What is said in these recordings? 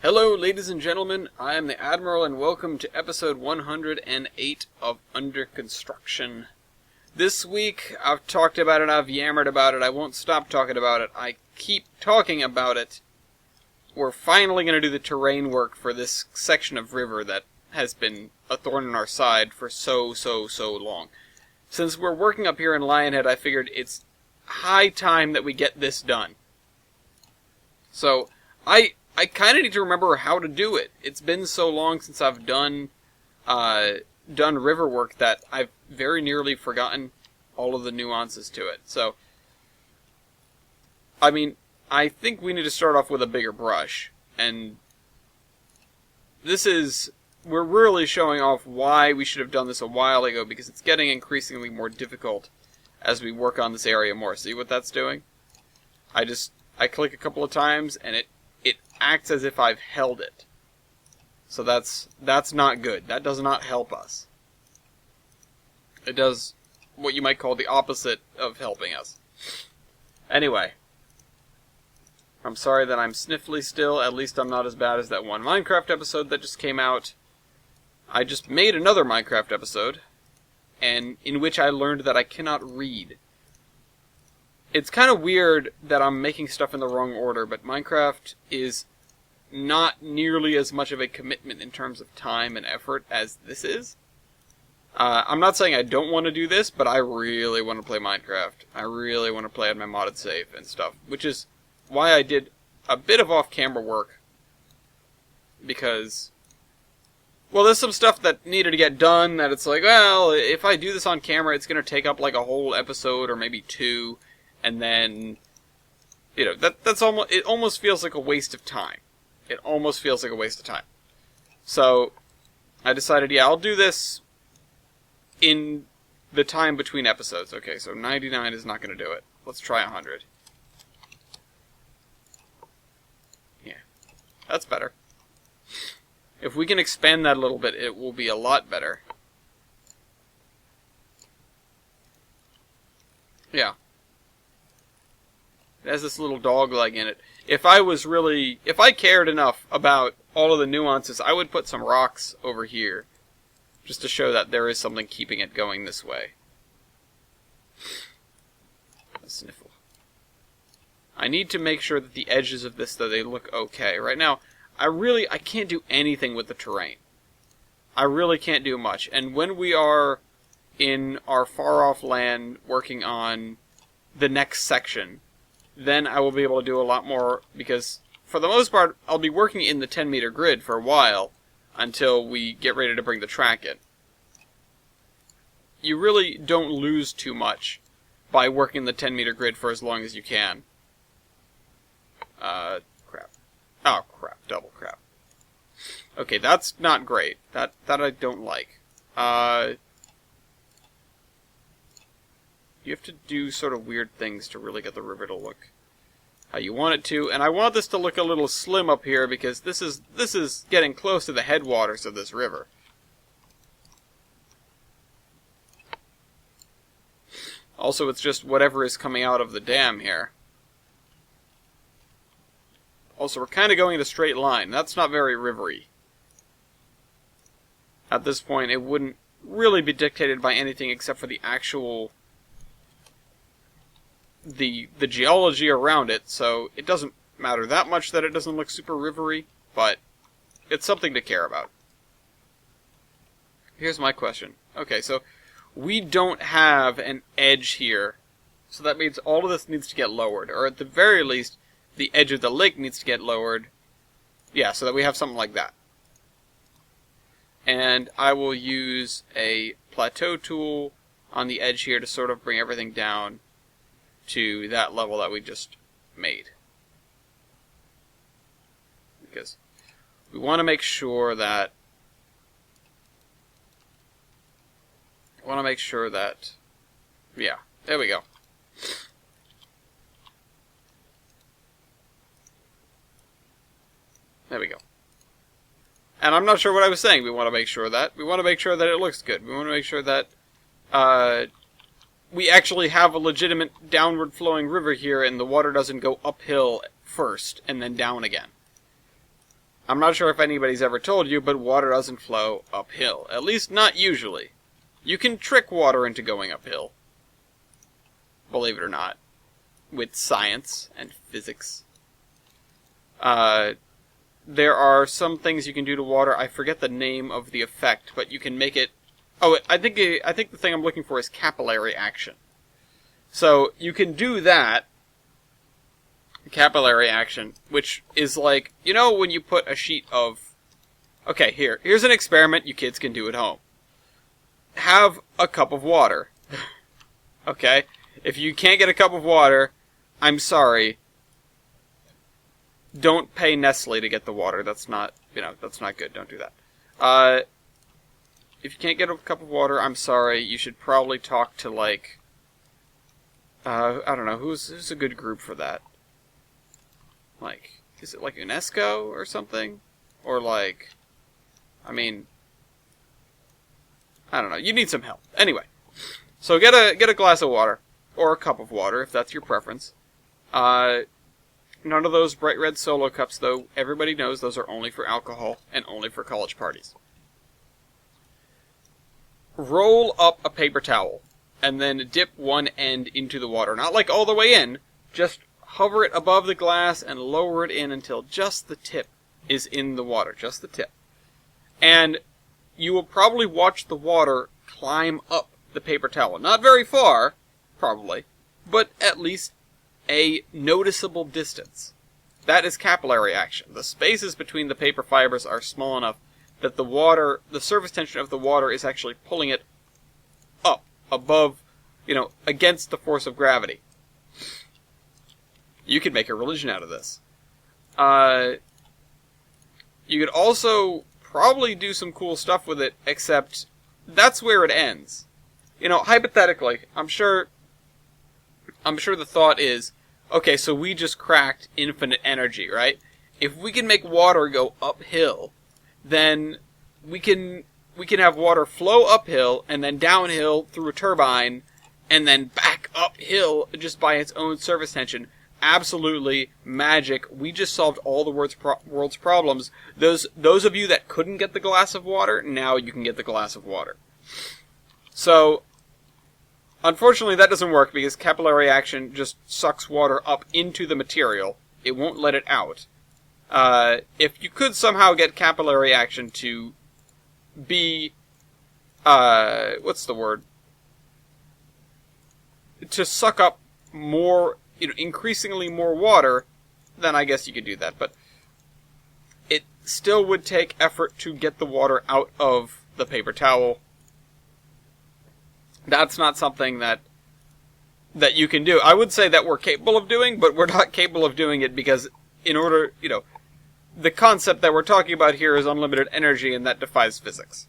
Hello, ladies and gentlemen. I am the Admiral, and welcome to episode 108 of Under Construction. This week, I've talked about it, I've yammered about it, I won't stop talking about it, I keep talking about it. We're finally going to do the terrain work for this section of river that has been a thorn in our side for so long. Since we're working up here in Lionhead, I figured it's high time that we get this done. So, I kind of need to remember how to do it. It's been so long since I've done river work that I've very nearly forgotten all of the nuances to it. So, I mean, I think we need to start off with a bigger brush. And we're really showing off why we should have done this a while ago, because it's getting increasingly more difficult as we work on this area more. See what that's doing? I click a couple of times, and it acts as if I've held it. So that's not good. That does not help us. It does what you might call the opposite of helping us. Anyway. I'm sorry that I'm sniffly still. At least I'm not as bad as that one Minecraft episode that just came out. I just made another Minecraft episode, and in which I learned that I cannot read. It's kind of weird that I'm making stuff in the wrong order, but Minecraft is not nearly as much of a commitment in terms of time and effort as this is. I'm not saying I don't want to do this, but I really want to play Minecraft. I really want to play on my modded save and stuff, which is why I did a bit of off-camera work. Because, well, there's some stuff that needed to get done that it's like, well, if I do this on camera, it's going to take up like a whole episode or maybe two. And then, you know, it almost feels like a waste of time. It almost feels like a waste of time. So, I decided, yeah, I'll do this in the time between episodes. Okay, so 99 is not going to do it. Let's try 100. Yeah, that's better. If we can expand that a little bit, it will be a lot better. Yeah. It has this little dog leg in it. If I cared enough about all of the nuances, I would put some rocks over here. Just to show that there is something keeping it going this way. A sniffle. I need to make sure that the edges of this, though, they look okay. Right now, I can't do anything with the terrain. I really can't do much. And when we are in our far-off land working on the next section, then I will be able to do a lot more, because for the most part, I'll be working in the 10-meter grid for a while until we get ready to bring the track in. You really don't lose too much by working the 10-meter grid for as long as you can. Crap. Oh, crap. Double crap. Okay, that's not great. That I don't like. You have to do sort of weird things to really get the river to look how you want it to. And I want this to look a little slim up here, because this is getting close to the headwaters of this river. Also, it's just whatever is coming out of the dam here. Also, we're kind of going in a straight line. That's not very rivery. At this point, it wouldn't really be dictated by anything except for the actual the geology around it, so it doesn't matter that much that it doesn't look super rivery, but it's something to care about. Here's my question. Okay, so we don't have an edge here, so that means all of this needs to get lowered, or at the very least, the edge of the lake needs to get lowered. Yeah, so that we have something like that. And I will use a plateau tool on the edge here to sort of bring everything down to that level that we just made. Because we want to make sure that yeah, there we go. There we go. And I'm not sure what I was saying. We want to make sure that. We want to make sure that it looks good. We want to make sure that we actually have a legitimate downward flowing river here, and the water doesn't go uphill first and then down again. I'm not sure if anybody's ever told you, but water doesn't flow uphill. At least not usually. You can trick water into going uphill. Believe it or not. With science and physics. There are some things you can do to water. I forget the name of the effect, but you can make it... Oh, I think the thing I'm looking for is capillary action. So, you can do that, capillary action, which is like, you know when you put a sheet of... Okay, here's an experiment you kids can do at home. Have a cup of water. Okay? If you can't get a cup of water, I'm sorry. Don't pay Nestle to get the water. That's not, that's not good. Don't do that. If you can't get a cup of water, I'm sorry. You should probably talk to, like... I don't know, who's a good group for that? Like, is it like UNESCO or something? Or like, I mean, I don't know, you need some help. Anyway, so get a glass of water, or a cup of water, if that's your preference. None of those bright red Solo cups, though. Everybody knows those are only for alcohol, and only for college parties. Roll up a paper towel. And then dip one end into the water. Not like all the way in, just hover it above the glass and lower it in until just the tip is in the water. Just the tip. And you will probably watch the water climb up the paper towel. Not very far, probably, but at least a noticeable distance. That is capillary action. The spaces between the paper fibers are small enough that the surface tension of the water is actually pulling it up. Above, against the force of gravity. You could make a religion out of this. You could also probably do some cool stuff with it, except that's where it ends. Hypothetically, I'm sure the thought is, okay, so we just cracked infinite energy, right? If we can make water go uphill, then we can have water flow uphill and then downhill through a turbine and then back uphill just by its own surface tension. Absolutely magic. We just solved all the world's problems. Those of you that couldn't get the glass of water, now you can get the glass of water. So, unfortunately that doesn't work because capillary action just sucks water up into the material. It won't let it out. If you could somehow get capillary action to be, what's the word? To suck up more, increasingly more water, then I guess you could do that. But it still would take effort to get the water out of the paper towel. That's not something that you can do. I would say that we're capable of doing, but we're not capable of doing it because in order, the concept that we're talking about here is unlimited energy, and that defies physics.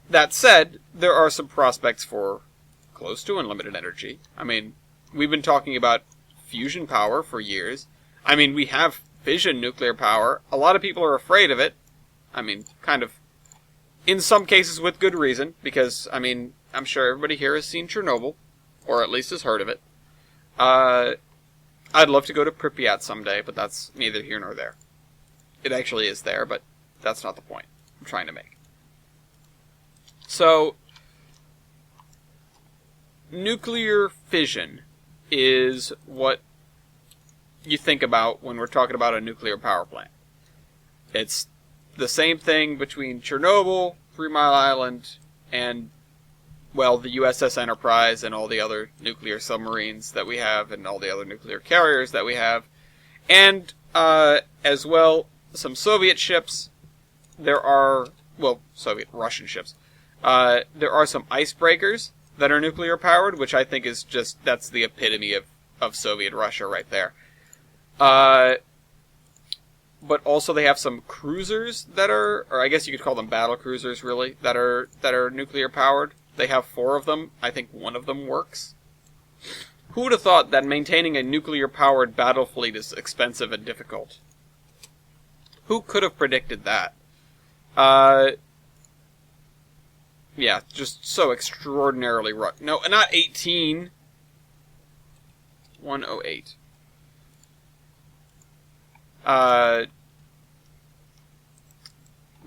That said, there are some prospects for close to unlimited energy. I mean, we've been talking about fusion power for years. I mean, we have fission nuclear power. A lot of people are afraid of it. I mean, kind of, in some cases with good reason, because, I mean, I'm sure everybody here has seen Chernobyl, or at least has heard of it. I'd love to go to Pripyat someday, but that's neither here nor there. It actually is there, but that's not the point I'm trying to make. So, nuclear fission is what you think about when we're talking about a nuclear power plant. It's the same thing between Chernobyl, 3 Mile Island, and, well, the USS Enterprise and all the other nuclear submarines that we have and all the other nuclear carriers that we have. And, as well, some Soviet ships. There are, well, Russian ships. There are some icebreakers that are nuclear powered, which I think is just, that's the epitome of Soviet Russia right there. But also they have some cruisers that are, or I guess you could call them battle cruisers really, that are nuclear powered. They have 4 of them. I think one of them works. Who would have thought that maintaining a nuclear powered battle fleet is expensive and difficult? Who could have predicted that? Yeah, just so extraordinarily rough. No, not 18. 108.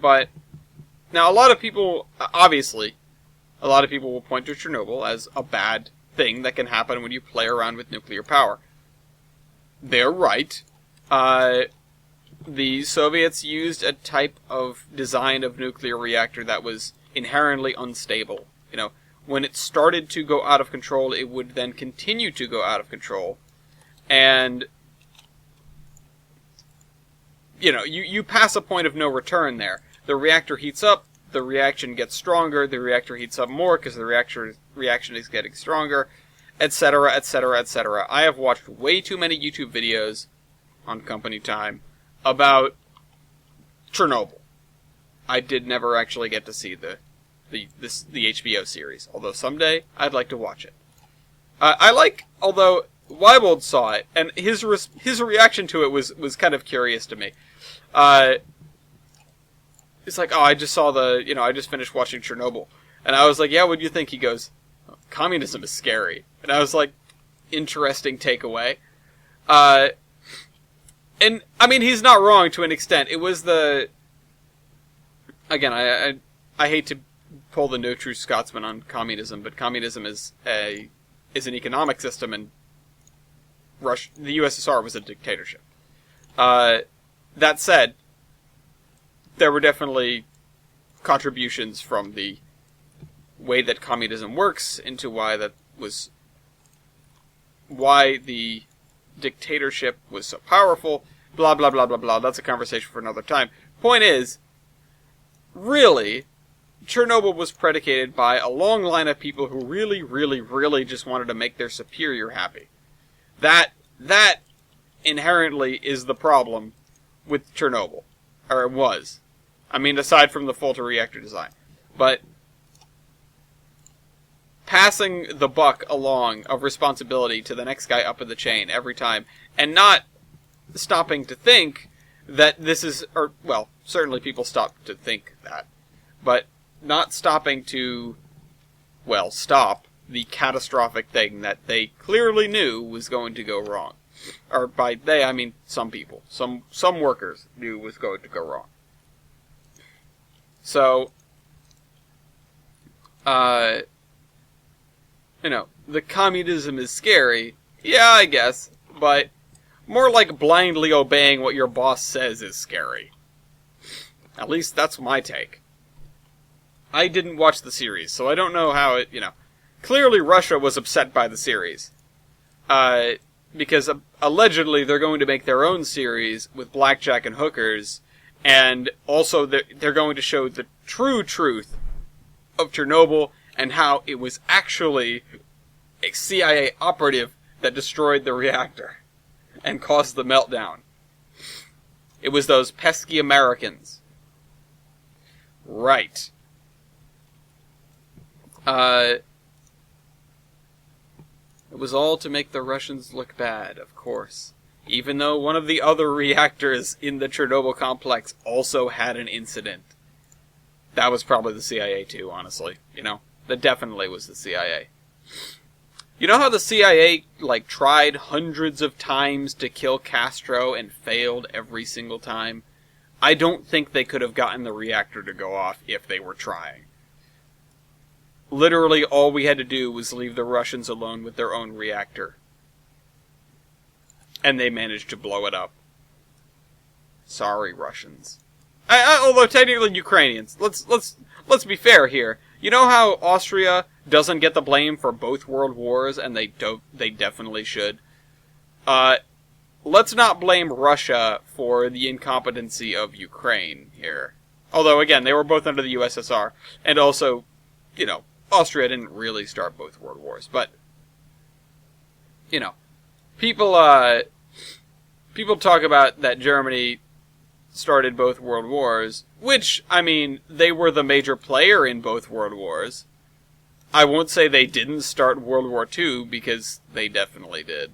But now a lot of people, obviously, a lot of people will point to Chernobyl as a bad thing that can happen when you play around with nuclear power. They're right. The Soviets used a type of design of nuclear reactor that was inherently unstable. You know, when it started to go out of control, it would then continue to go out of control. And, you know, you pass a point of no return there. The reactor heats up, the reaction gets stronger, the reactor heats up more because the reaction is getting stronger, etc., etc., etc. I have watched way too many YouTube videos on Company Time about Chernobyl. I did never actually get to see the HBO series, although someday I'd like to watch it. Although Weibold saw it, and his reaction to it was kind of curious to me. It's like, oh, I just finished watching Chernobyl. And I was like, yeah, what'd you think? He goes, oh, communism is scary. And I was like, interesting takeaway. And, I mean, he's not wrong to an extent. It was again, I hate to pull the no true Scotsman on communism, but communism is an economic system, and the USSR was a dictatorship. That said, there were definitely contributions from the way that communism works into why the dictatorship was so powerful, blah, blah, blah, blah, blah. That's a conversation for another time. Point is, really, Chernobyl was predicated by a long line of people who really, really, really just wanted to make their superior happy. That inherently is the problem with Chernobyl. Or it was. I mean, aside from the faulty reactor design. But passing the buck along of responsibility to the next guy up in the chain every time, and not stopping to think that this is, or, well, certainly people stop to think that, but not stopping to, well, stop the catastrophic thing that they clearly knew was going to go wrong. Or by they, I mean some people. Some workers knew was going to go wrong. So, the communism is scary. Yeah, I guess. But more like blindly obeying what your boss says is scary. At least that's my take. I didn't watch the series, so I don't know how it, Clearly Russia was upset by the series. Because allegedly they're going to make their own series with blackjack and hookers, and also they're going to show the true truth of Chernobyl and how it was actually a CIA operative that destroyed the reactor and caused the meltdown. It was those pesky Americans. Right. It was all to make the Russians look bad, of course. Even though one of the other reactors in the Chernobyl complex also had an incident. That was probably the CIA too, honestly. That definitely was the CIA. You know how the CIA, tried hundreds of times to kill Castro and failed every single time? I don't think they could have gotten the reactor to go off if they were trying. Literally, all we had to do was leave the Russians alone with their own reactor. And they managed to blow it up. Sorry, Russians. Although technically Ukrainians. Let's be fair here. You know how Austria doesn't get the blame for both world wars, and they definitely should? Let's not blame Russia for the incompetency of Ukraine here. Although, again, they were both under the USSR. And also, Austria didn't really start both world wars. But, people talk about that Germany started both world wars, which, they were the major player in both world wars. I won't say they didn't start World War II, because they definitely did.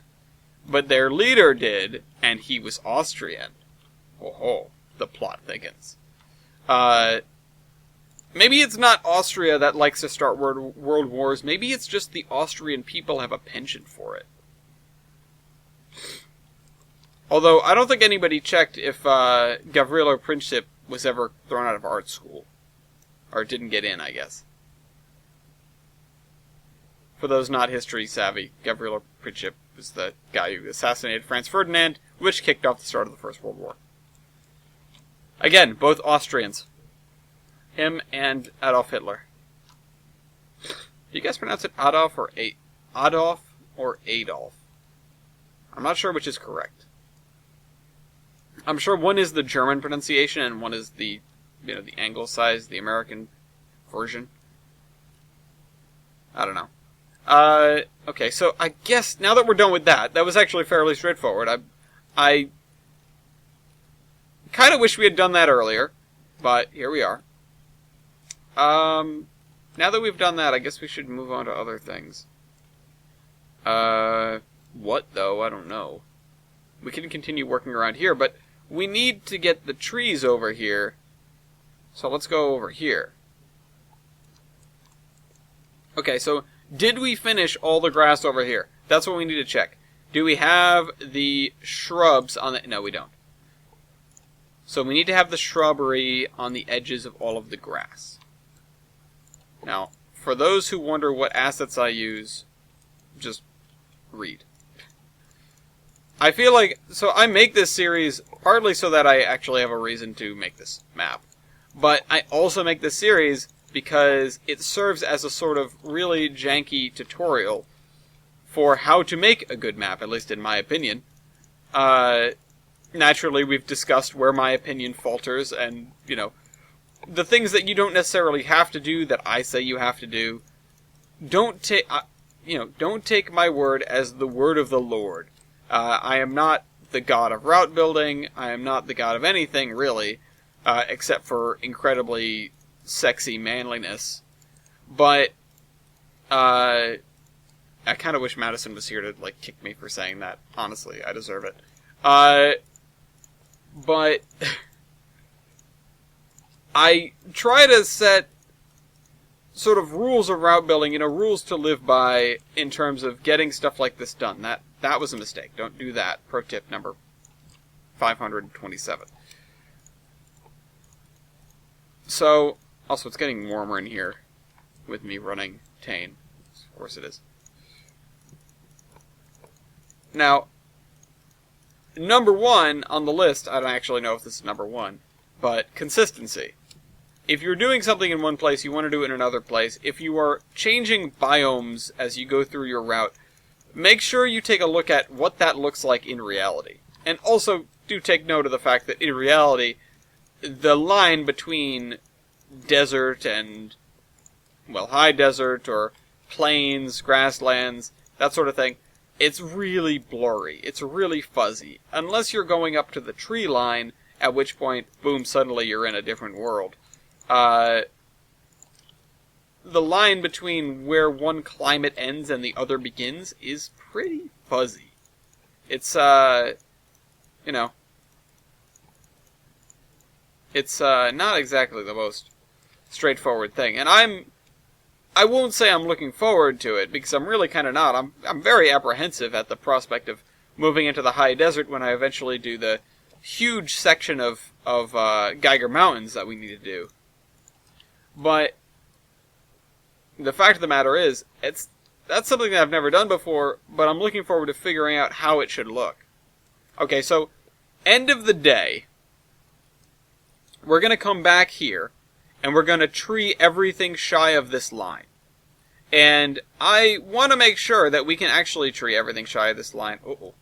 But their leader did, and he was Austrian. Oh, the plot thickens. Maybe it's not Austria that likes to start world wars, maybe it's just the Austrian people have a penchant for it. Although, I don't think anybody checked if Gavrilo Princip was ever thrown out of art school. Or didn't get in, I guess. For those not history savvy, Gavrilo Princip was the guy who assassinated Franz Ferdinand, which kicked off the start of the First World War. Again, both Austrians. Him and Adolf Hitler. Do you guys pronounce it Adolf or Adolf or Adolf? I'm not sure which is correct. I'm sure one is the German pronunciation and one is the, the anglicized, the American version. I don't know. Okay, so I guess now that we're done with that, that was actually fairly straightforward. I kind of wish we had done that earlier, but here we are. Now that we've done that, I guess we should move on to other things. What though? I don't know. We can continue working around here, but we need to get the trees over here. So let's go over here. Okay, so did we finish all the grass over here? That's what we need to check. Do we have the shrubs on the... No, we don't. So we need to have the shrubbery on the edges of all of the grass. Now, for those who wonder what assets I use, just read. I feel like... So I make this series partly so that I actually have a reason to make this map. But I also make this series because it serves as a sort of really janky tutorial for how to make a good map, at least in my opinion. Naturally, we've discussed where my opinion falters, and, the things that you don't necessarily have to do that I say you have to do. Don't take my word as the word of the Lord. I am not the god of route building. I am not the god of anything, really, except for incredibly sexy manliness. But, I kind of wish Madison was here to, kick me for saying that. Honestly, I deserve it. But I try to set sort of rules of route building, rules to live by in terms of getting stuff like this done. That was a mistake. Don't do that. Pro tip number 527. So, also it's getting warmer in here with me running Tane. Of course it is. Now, number one on the list, I don't actually know if this is number one, but consistency. If you're doing something in one place, you want to do it in another place. If you are changing biomes as you go through your route, make sure you take a look at what that looks like in reality. And also, do take note of the fact that in reality, the line between desert and, high desert or plains, grasslands, that sort of thing, it's really blurry. It's really fuzzy. Unless you're going up to the tree line, at which point, boom, suddenly you're in a different world. The line between where one climate ends and the other begins is pretty fuzzy. It's, it's, not exactly the most straightforward thing. And I won't say I'm looking forward to it, because I'm really kind of not. I'm very apprehensive at the prospect of moving into the high desert when I eventually do the huge section of Geiger Mountains that we need to do. But the fact of the matter is, that's something that I've never done before, but I'm looking forward to figuring out how it should look. Okay, so, end of the day, we're going to come back here, and we're going to tree everything shy of this line. And I want to make sure that we can actually tree everything shy of this line. Uh-oh.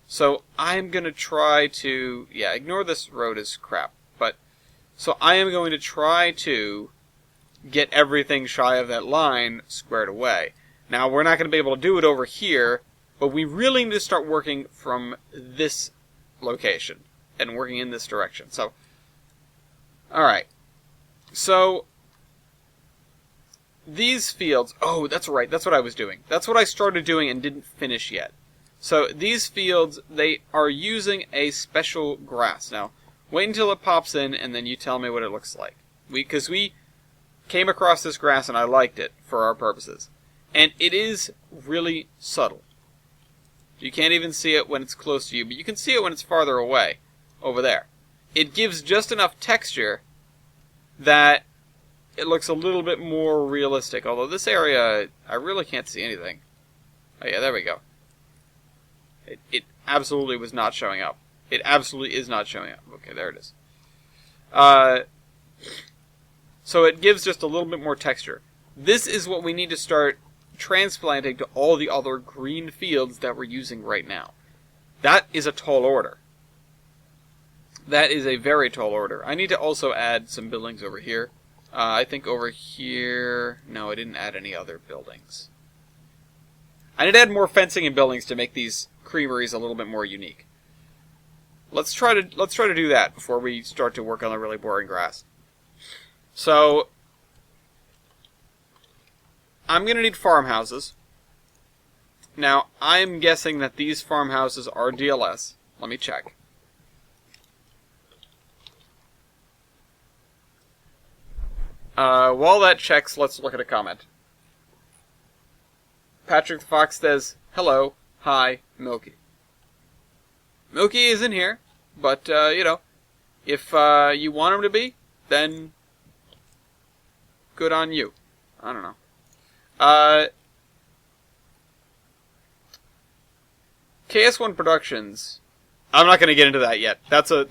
So I'm going to try to... Yeah, ignore this road as crap. But, so I am going to try to get everything shy of that line squared away. Now, we're not going to be able to do it over here, but we really need to start working from this location and working in this direction. So, alright. So, these fields... Oh, that's right, that's what I was doing. That's what I started doing and didn't finish yet. So, these fields, they are using a special grass. Now, wait until it pops in, and then you tell me what it looks like. Because we came across this grass, and I liked it for our purposes. And it is really subtle. You can't even see it when it's close to you, but you can see it when it's farther away, over there. it gives just enough texture that it looks a little bit more realistic. Although this area, I really can't see anything. Oh yeah, there we go. It absolutely was not showing up. It absolutely is not showing up. Okay, there it is. So it gives just a little bit more texture. This is what we need to start transplanting to all the other green fields that we're using right now. That is a tall order. That is a very tall order. I need to also add some buildings over here. I think over here... No, I didn't add any other buildings. I need to add more fencing and buildings to make these creameries a little bit more unique. Let's try to do that before we start to work on the really boring grass. So, I'm going to need farmhouses. Now, I'm guessing that these farmhouses are DLS. Let me check. While that checks, let's look at a comment. Patrick the Fox says, "Hello, hi, Milky." Milky is in here, but, you know, if you want him to be, then good on you. I don't know. KS1 Productions. I'm not going to get into that yet. That's a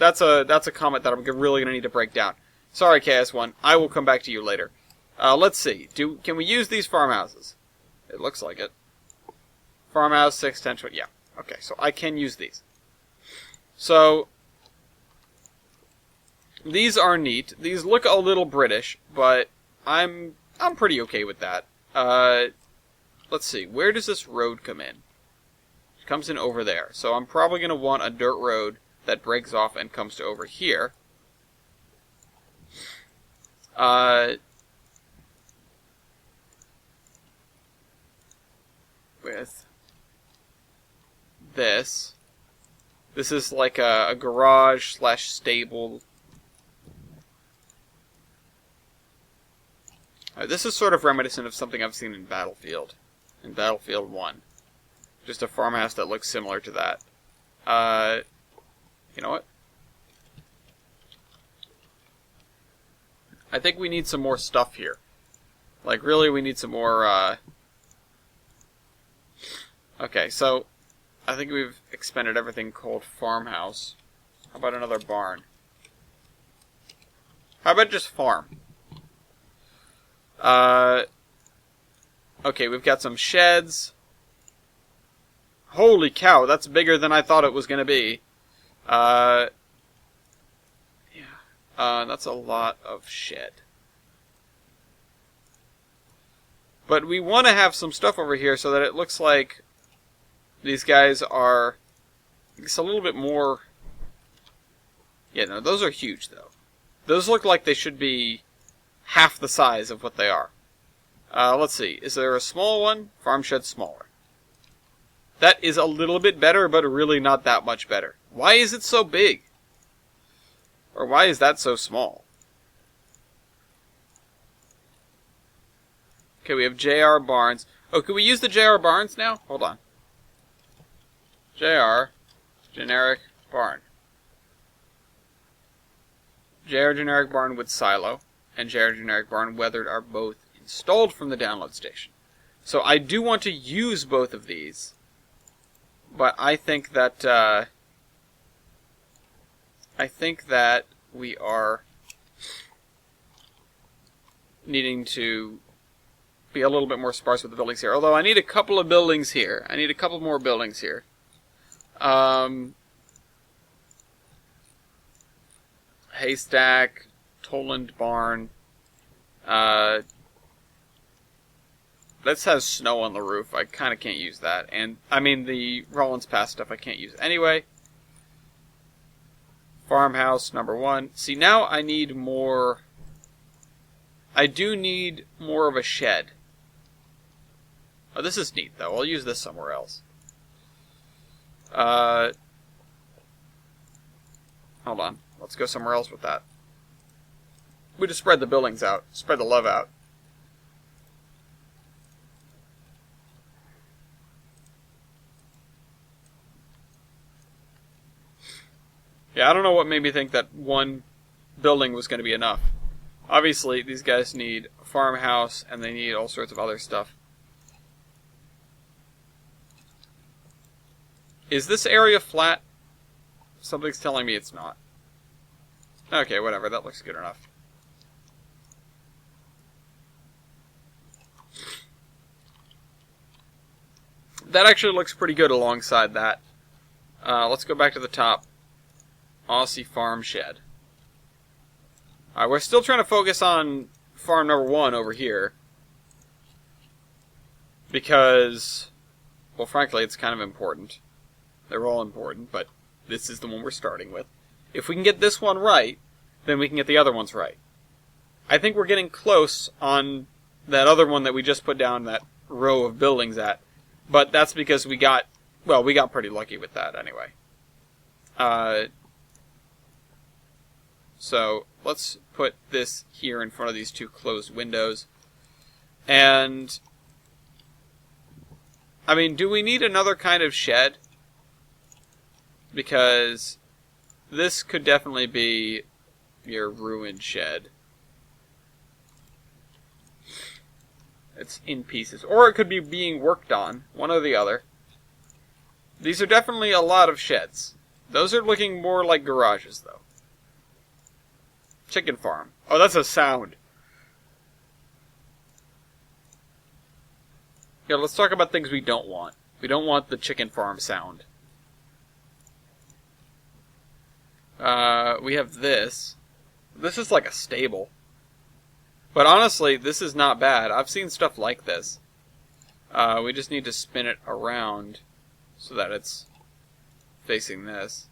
comment that I'm really going to need to break down. Sorry, KS1. I will come back to you later. Let's see. Can we use these farmhouses? It looks like it. Farmhouse 6, 10, 20. Yeah. Okay, so I can use these. So, these are neat. These look a little British, but I'm pretty okay with that. Let's see. Where does this road come in? It comes in over there. So I'm probably going to want a dirt road that breaks off and comes to over here. With this. This is like a garage / stable. This is sort of reminiscent of something I've seen in Battlefield. In Battlefield 1. Just a farmhouse that looks similar to that. You know what? I think we need some more stuff here. Like, really, we need some more, Okay, so, I think we've expended everything called farmhouse. How about another barn? How about just farm? Okay, we've got some sheds. Holy cow, that's bigger than I thought it was going to be. That's a lot of shed. But we want to have some stuff over here so that it looks like these guys are just a little bit more... Yeah, no, those are huge, though. Those look like they should be half the size of what they are. Let's see. Is there a small one? Farm shed smaller. That is a little bit better, but really not that much better. Why is it so big? Or why is that so small? Okay, we have JR Barnes. Oh, can we use the JR Barnes now? Hold on. JR Generic Barn. JR Generic Barn with Silo and JR Generic Barn Weathered are both installed from the download station. So I do want to use both of these, but I think that we are needing to be a little bit more sparse with the buildings here. Although I need a couple of buildings here. I need a couple more buildings here. Haystack, Toland Barn. This has snow on the roof. I kind of can't use that. And, I mean, the Rollins Pass stuff I can't use anyway. Farmhouse, number 1. See, now I need more... I do need more of a shed. Oh, this is neat, though. I'll use this somewhere else. Hold on. Let's go somewhere else with that. We just spread the buildings out. Spread the love out. Yeah, I don't know what made me think that one building was going to be enough. Obviously, these guys need a farmhouse, and they need all sorts of other stuff. Is this area flat? Something's telling me it's not. Okay, whatever, that looks good enough. That actually looks pretty good alongside that. Let's go back to the top. Aussie farm shed. Alright, we're still trying to focus on farm number 1 over here. Because, well, frankly, it's kind of important. They're all important, but this is the one we're starting with. If we can get this one right, then we can get the other ones right. I think we're getting close on that other one that we just put down that row of buildings at. But that's because we got pretty lucky with that anyway. So let's put this here in front of these two closed windows. And, I mean, do we need another kind of shed? Because this could definitely be your ruined shed. It's in pieces. Or it could be being worked on. One or the other. These are definitely a lot of sheds. Those are looking more like garages, though. Chicken farm. Oh, that's a sound. Yeah, let's talk about things we don't want. We don't want the chicken farm sound. We have this. This is like a stable. But honestly, this is not bad. I've seen stuff like this. We just need to spin it around so that it's facing this.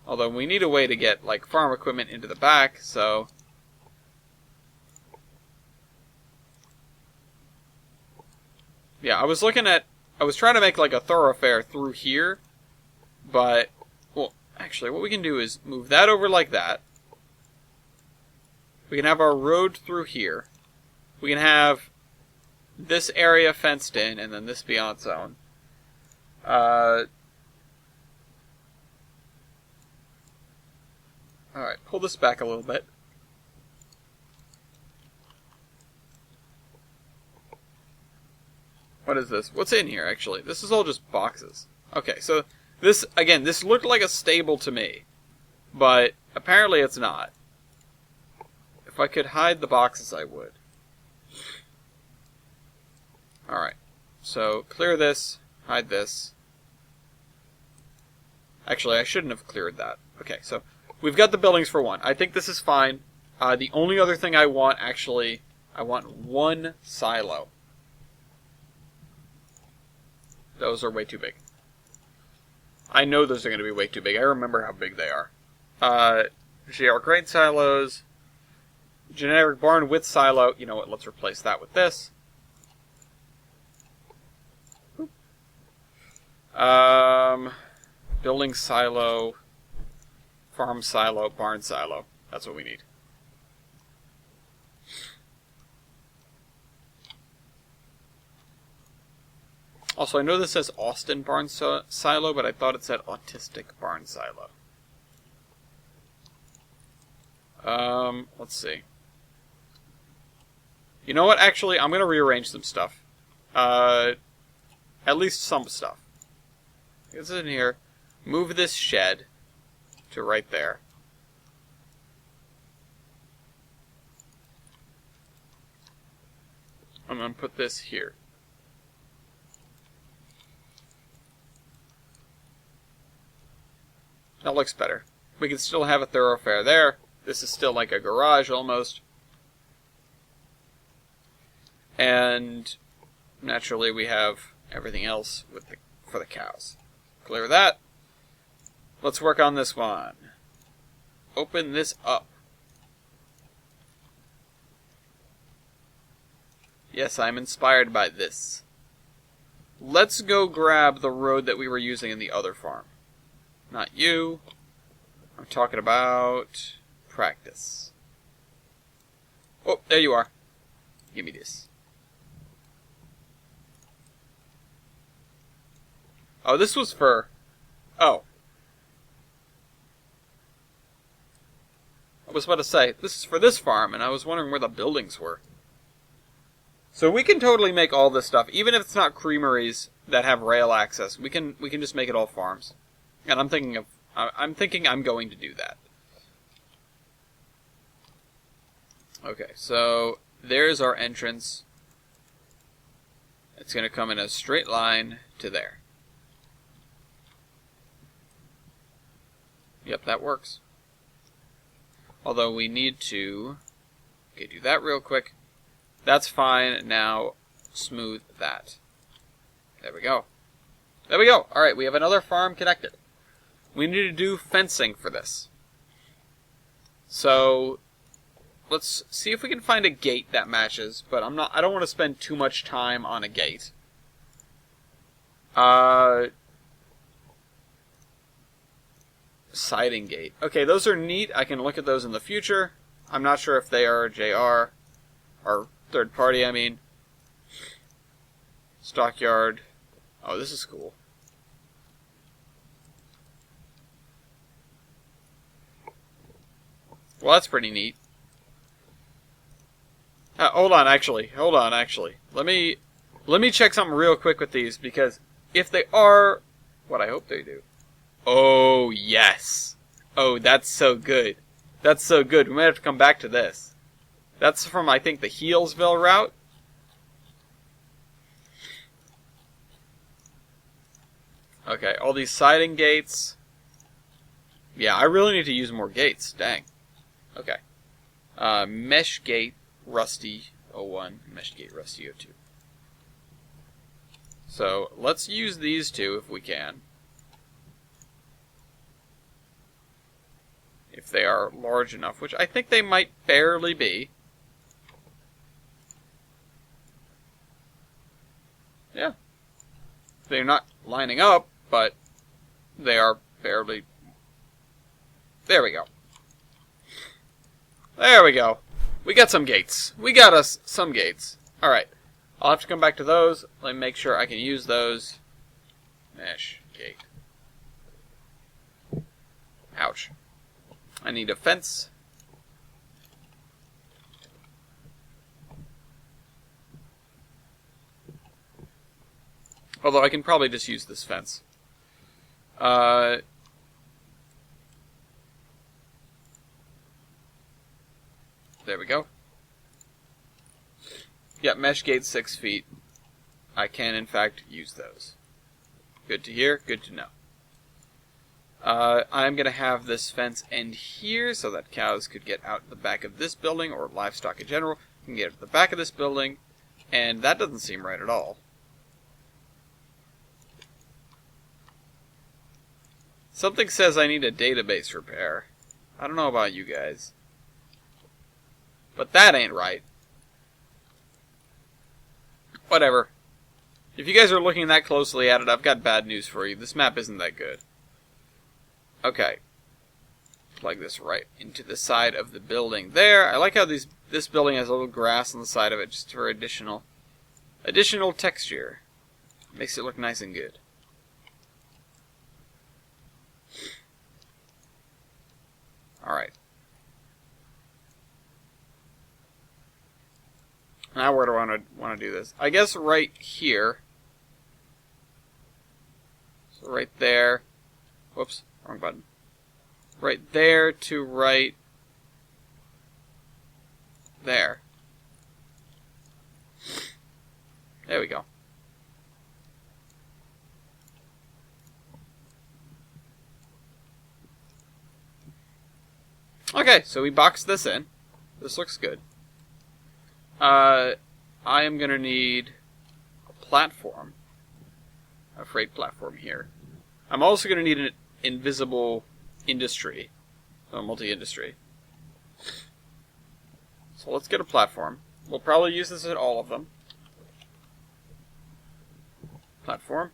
Although we need a way to get like farm equipment into the back, so yeah, I was trying to make like a thoroughfare through here, but well, actually what we can do is move that over like that. We can have our road through here. We can have this area fenced in, and then this be on its own. Alright, pull this back a little bit. What is this? What's in here, actually? This is all just boxes. Okay, so this, again, this looked like a stable to me. But apparently it's not. If I could hide the boxes, I would. Alright, so clear this, hide this. Actually, I shouldn't have cleared that. Okay, so we've got the buildings for one. I think this is fine. The only other thing I want, actually, I want one silo. Those are way too big. I know those are going to be way too big. I remember how big they are. GR grain silos. Generic barn with silo. You know what, let's replace that with this. Building silo. Farm silo, barn silo. That's what we need. Also, I know this says Austin barn silo, but I thought it said autistic barn silo. Let's see. You know what? Actually, I'm going to rearrange some stuff. At least some stuff. It's in here. Move this shed to right there. I'm going to put this here. That looks better. We can still have a thoroughfare there. This is still like a garage almost. And naturally we have everything else for the cows. Clear that. Let's work on this one. Open this up. Yes, I'm inspired by this. Let's go grab the road that we were using in the other farm. Not you. I'm talking about practice. Oh, there you are. Give me this. Oh, this was for Oh. I was about to say, this is for this farm, and I was wondering where the buildings were. So we can totally make all this stuff, even if it's not creameries that have rail access. We can just make it all farms. And I'm thinking I'm going to do that. Okay, so there's our entrance. It's going to come in a straight line to there. Yep, that works. Although we need to... Okay, do that real quick. That's fine. Now, smooth that. There we go. There we go. Alright, we have another farm connected. We need to do fencing for this. So, let's see if we can find a gate that matches, but I don't want to spend too much time on a gate. Siding gate. Okay, those are neat. I can look at those in the future. I'm not sure if they are JR, or third party, I mean. Stockyard. Oh, this is cool. Well, that's pretty neat. Hold on, actually. Let me check something real quick with these, because if they are what I hope they do. Oh, yes. Oh, that's so good. That's so good. We might have to come back to this. That's from, I think, the Healesville route. Okay, all these siding gates. Yeah, I really need to use more gates. Dang. Okay. Mesh gate, Rusty 01. Mesh gate, Rusty 02. So, let's use these two if we can. If they are large enough, which I think they might barely be. Yeah. They're not lining up, but they are barely... There we go. There we go. We got some gates. We got us some gates. Alright. I'll have to come back to those. Let me make sure I can use those. Mesh gate. Ouch. I need a fence. Although I can probably just use this fence. There we go. Yeah, mesh gate 6 feet. I can, in fact, use those. Good to hear, good to know. I'm going to have this fence end here so that cows could get out the back of this building, or livestock in general can get out the back of this building, and that doesn't seem right at all. Something says I need a database repair. I don't know about you guys, but that ain't right. Whatever. If you guys are looking that closely at it, I've got bad news for you. This map isn't that good. Okay. Plug this right into the side of the building there. I like how this building has a little grass on the side of it just for additional texture. Makes it look nice and good. Alright. Now where do I want to do this? I guess right here. So right there. Whoops, wrong button. Right there to right there. There we go. Okay, so we boxed this in. This looks good. I am going to need a platform. A freight platform here. I'm also going to need an invisible industry. A multi-industry. So let's get a platform. We'll probably use this at all of them. Platform.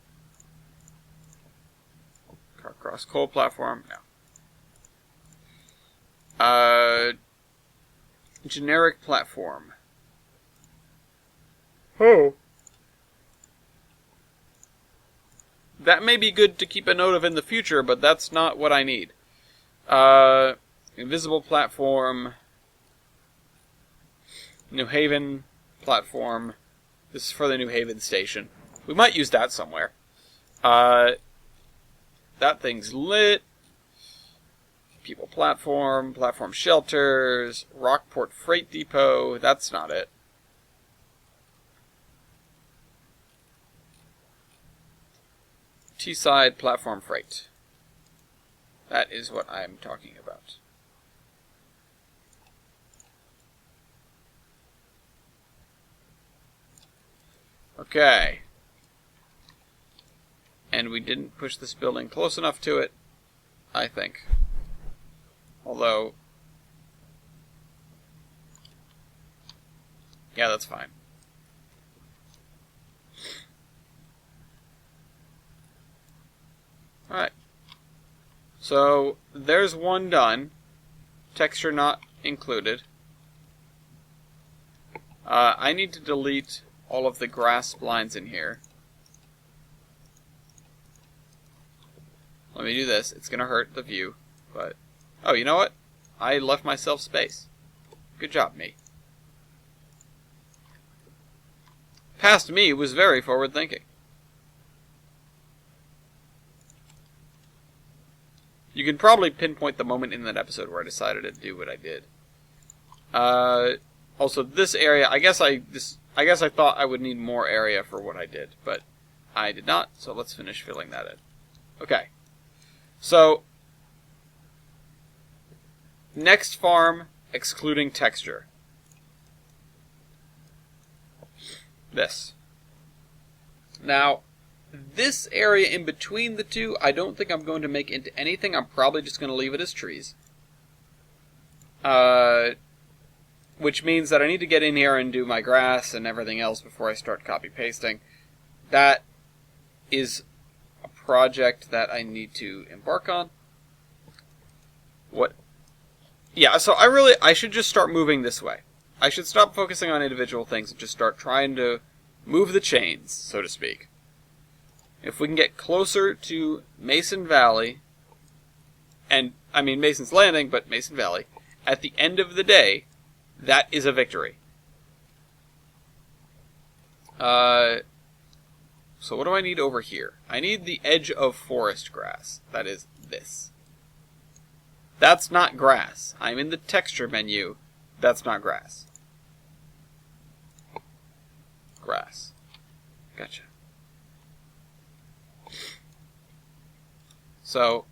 Car cross coal platform. No. Generic platform. Oh. that may be good to keep a note of in the future, but that's not what I need. Invisible platform. New Haven platform. This is for the New Haven station. We might use that somewhere. That thing's lit. People platform. Platform shelters. Rockport Freight Depot. That's not it. Teesside Platform Freight. That is what I'm talking about. Okay. And we didn't push this building close enough to it, I think. Although... yeah, that's fine. Alright. So, there's one done. Texture not included. I need to delete all of the grass blinds in here. Let me do this. It's going to hurt the view, but... oh, you know what? I left myself space. Good job, me. Past me was very forward-thinking. You can probably pinpoint the moment in that episode where I decided to do what I did. Also, this area, I guess I thought I would need more area for what I did, but I did not, so let's finish filling that in. Okay. So, next farm, excluding texture. This. Now, this area in between the two, I don't think I'm going to make into anything. I'm probably just going to leave it as trees. Which means that I need to get in here and do my grass and everything else before I start copy-pasting. That is a project that I need to embark on. What? Yeah, so I should just start moving this way. I should stop focusing on individual things and just start trying to move the chains, so to speak. If we can get closer to Mason Valley, and, I mean Mason's Landing, but Mason Valley, at the end of the day, that is a victory. So what do I need over here? I need the edge of forest grass. That is this. That's not grass. I'm in the texture menu. That's not grass. Grass. Gotcha. So,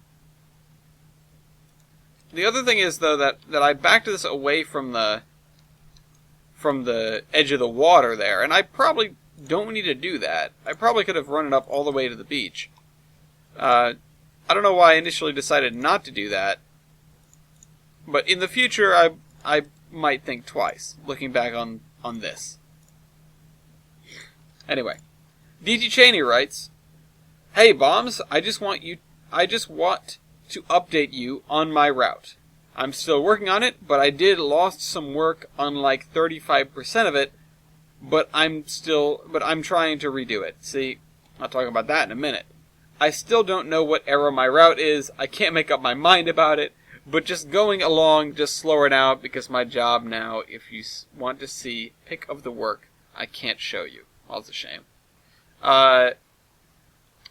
the other thing is, though, that I backed this away from the edge of the water there, and I probably don't need to do that. I probably could have run it up all the way to the beach. I don't know why I initially decided not to do that, but in the future I might think twice, looking back on this. Anyway, D.T. Cheney writes, "Hey Bombs, I just want to update you on my route. I'm still working on it, but I did lost some work on like 35% of it, but I'm trying to redo it. See, I'll talk about that in a minute. I still don't know what era my route is. I can't make up my mind about it, but just going along, just slower it out because my job now, if you want to see pic of the work, I can't show you. Well, it's a shame.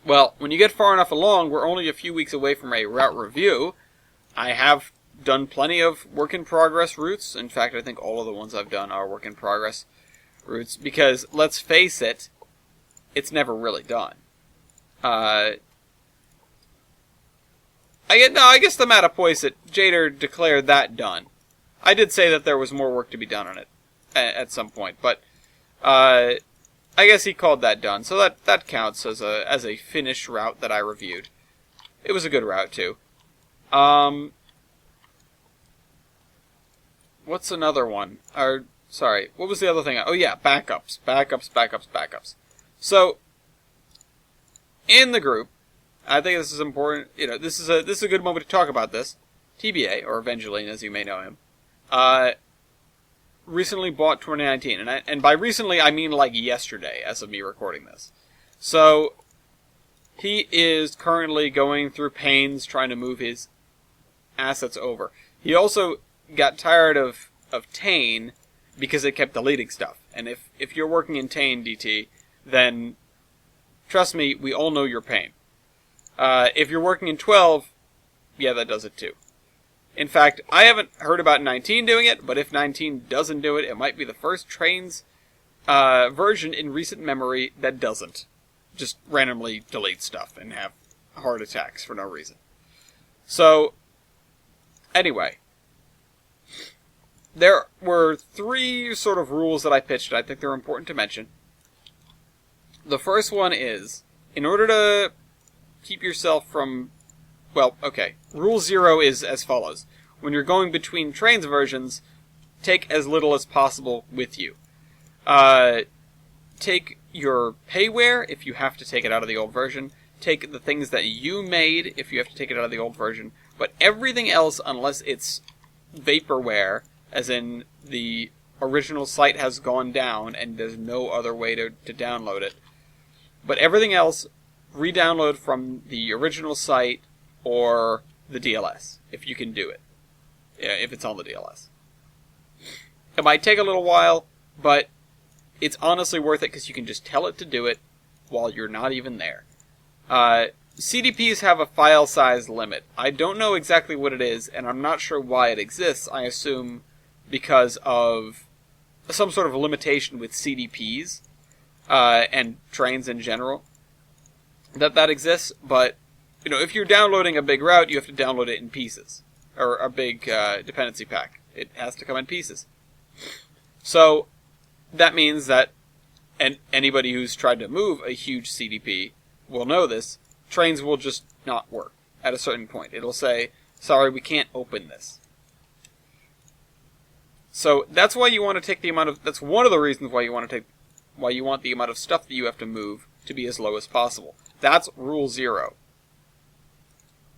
Well, when you get far enough along, we're only a few weeks away from a route review. I have done plenty of work-in-progress routes. In fact, I think all of the ones I've done are work-in-progress routes, because, let's face it, it's never really done. I guess the Mattapoisett, Jader declared that done. I did say that there was more work to be done on it at some point, but I guess he called that done, so that counts as a finished route that I reviewed. It was a good route too. What's another one? What was the other thing? Oh yeah, backups. So, in the group, I think this is important. This is a good moment to talk about this. TBA, or Evangeline, as you may know him, recently bought 2019, and by recently I mean like yesterday, as of me recording this. So He is currently going through pains trying to move his assets over. He also got tired of Tane because it kept deleting stuff. And if you're working in Tane, DT, then trust me, we all know your pain. If you're working in 12, yeah, that does it too. In fact, I haven't heard about 19 doing it, but if 19 doesn't do it, it might be the first Trains version in recent memory that doesn't. Just randomly delete stuff and have heart attacks for no reason. So, anyway, there were 3 sort of rules that I pitched. I think they're important to mention. The first one is, in order to keep yourself from... Well, okay. Rule 0 is as follows. When you're going between Trains versions, take as little as possible with you. Take your payware, if you have to take it out of the old version. Take the things that you made, if you have to take it out of the old version. But everything else, unless it's vaporware, as in the original site has gone down and there's no other way to download it. But everything else, re-download from the original site or the DLS, if you can do it. If it's on the DLS. It might take a little while, but it's honestly worth it because you can just tell it to do it while you're not even there. CDPs have a file size limit. I don't know exactly what it is, and I'm not sure why it exists. I assume because of some sort of limitation with CDPs and Trains in general that exists. But if you're downloading a big route, you have to download it in pieces, or a big dependency pack. It has to come in pieces. So that means that, and anybody who's tried to move a huge CDP will know this, Trains will just not work at a certain point. It'll say, sorry, we can't open this. So that's why you want to take the amount of, that's one of the reasons why you want the amount of stuff that you have to move to be as low as possible. That's rule 0.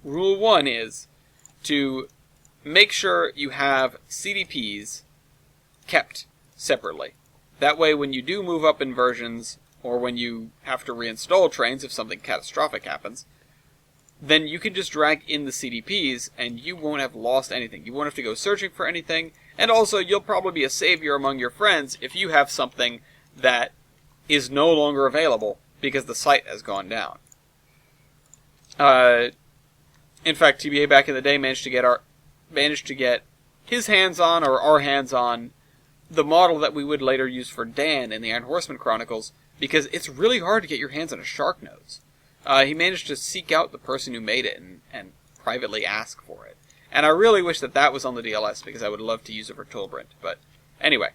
Rule 1 is to make sure you have CDPs kept separately. That way, when you do move up in versions, or when you have to reinstall Trains if something catastrophic happens, then you can just drag in the CDPs and you won't have lost anything. You won't have to go searching for anything, and also you'll probably be a savior among your friends if you have something that is no longer available because the site has gone down. In fact, TBA back in the day managed to get his hands on, or our hands on, the model that we would later use for Dan in the Iron Horseman Chronicles, because it's really hard to get your hands on a shark nose. He managed to seek out the person who made it and privately ask for it. And I really wish that was on the DLS, because I would love to use it for Toolbrint. But anyway,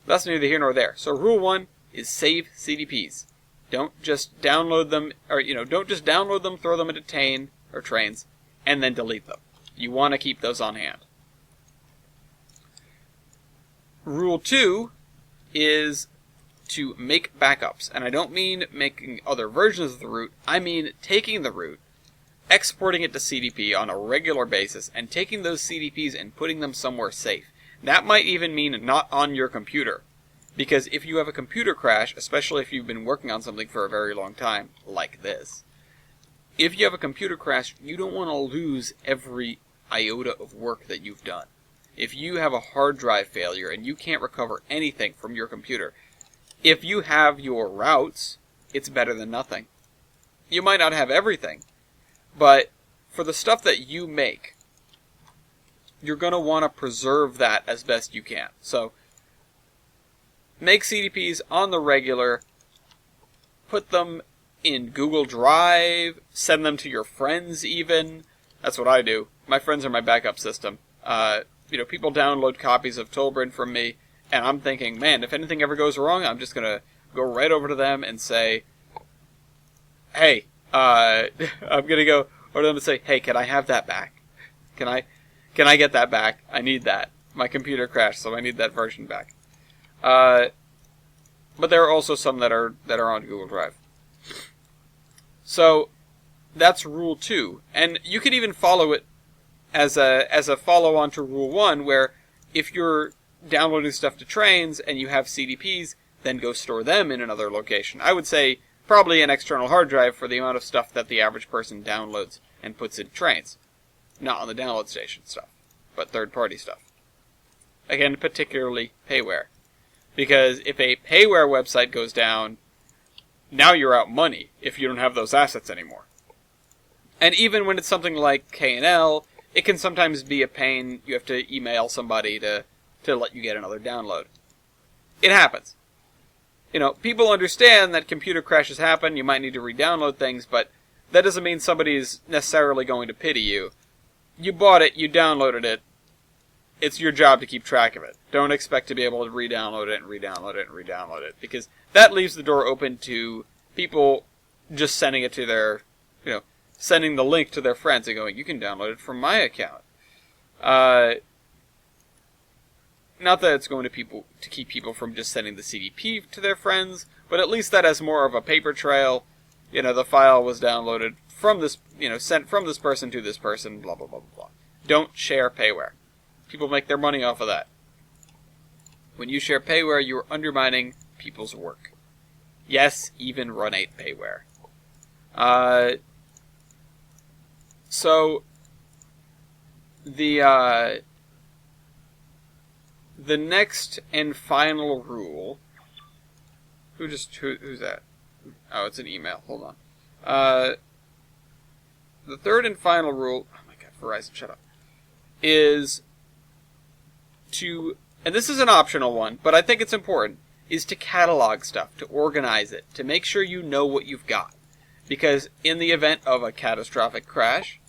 that's neither here nor there. So rule 1 is save CDPs. Don't just download them, or don't just download them, throw them into Tane or Trains, and then delete them. You want to keep those on hand. Rule 2 is to make backups. And I don't mean making other versions of the route. I mean taking the route, exporting it to CDP on a regular basis, and taking those CDPs and putting them somewhere safe. That might even mean not on your computer. Because if you have a computer crash, especially if you've been working on something for a very long time, like this, if you have a computer crash, you don't want to lose every iota of work that you've done. If you have a hard drive failure and you can't recover anything from your computer, if you have your routes, it's better than nothing. You might not have everything, but for the stuff that you make, you're going to want to preserve that as best you can. So, make CDPs on the regular, put them in Google Drive, send them to your friends even. That's what I do. My friends are my backup system. People download copies of Toolbrint from me, and I'm thinking, man, if anything ever goes wrong, I'm just going to go right over to them and say, hey, I'm going to go over to them and say, hey, can I have that back? Can I get that back? I need that. My computer crashed, so I need that version back. But there are also some that are on Google Drive. So that's rule 2, and you could even follow it as a follow-on to rule 1, where if you're downloading stuff to Trains and you have CDPs, then go store them in another location. I would say probably an external hard drive for the amount of stuff that the average person downloads and puts in trains. Not on the download station stuff, but third-party stuff. Again, particularly payware. Because if a payware website goes down, now you're out money if you don't have those assets anymore. And even when it's something like K&L, it can sometimes be a pain. You have to email somebody to let you get another download. It happens. You know, people understand that computer crashes happen, you might need to re-download things, but that doesn't mean somebody's necessarily going to pity you. You bought it, you downloaded it, it's your job to keep track of it. Don't expect to be able to re-download it and re-download it and re-download it, because that leaves the door open to people just sending it to their, sending the link to their friends and going, you can download it from my account. Not that it's going to keep people from just sending the CDP to their friends, but at least that has more of a paper trail. The file was downloaded from this, sent from this person to this person, blah, blah, blah, blah, blah. Don't share payware. People make their money off of that. When you share payware, you are undermining people's work. Yes, even Run 8 payware. So, the next and final rule... Who's that? Oh, it's an email. Hold on. The third and final rule... Oh my god, Verizon, shut up. Is to... And this is an optional one, but I think it's important. Is to catalog stuff, to organize it, to make sure you know what you've got. Because in the event of a catastrophic crash,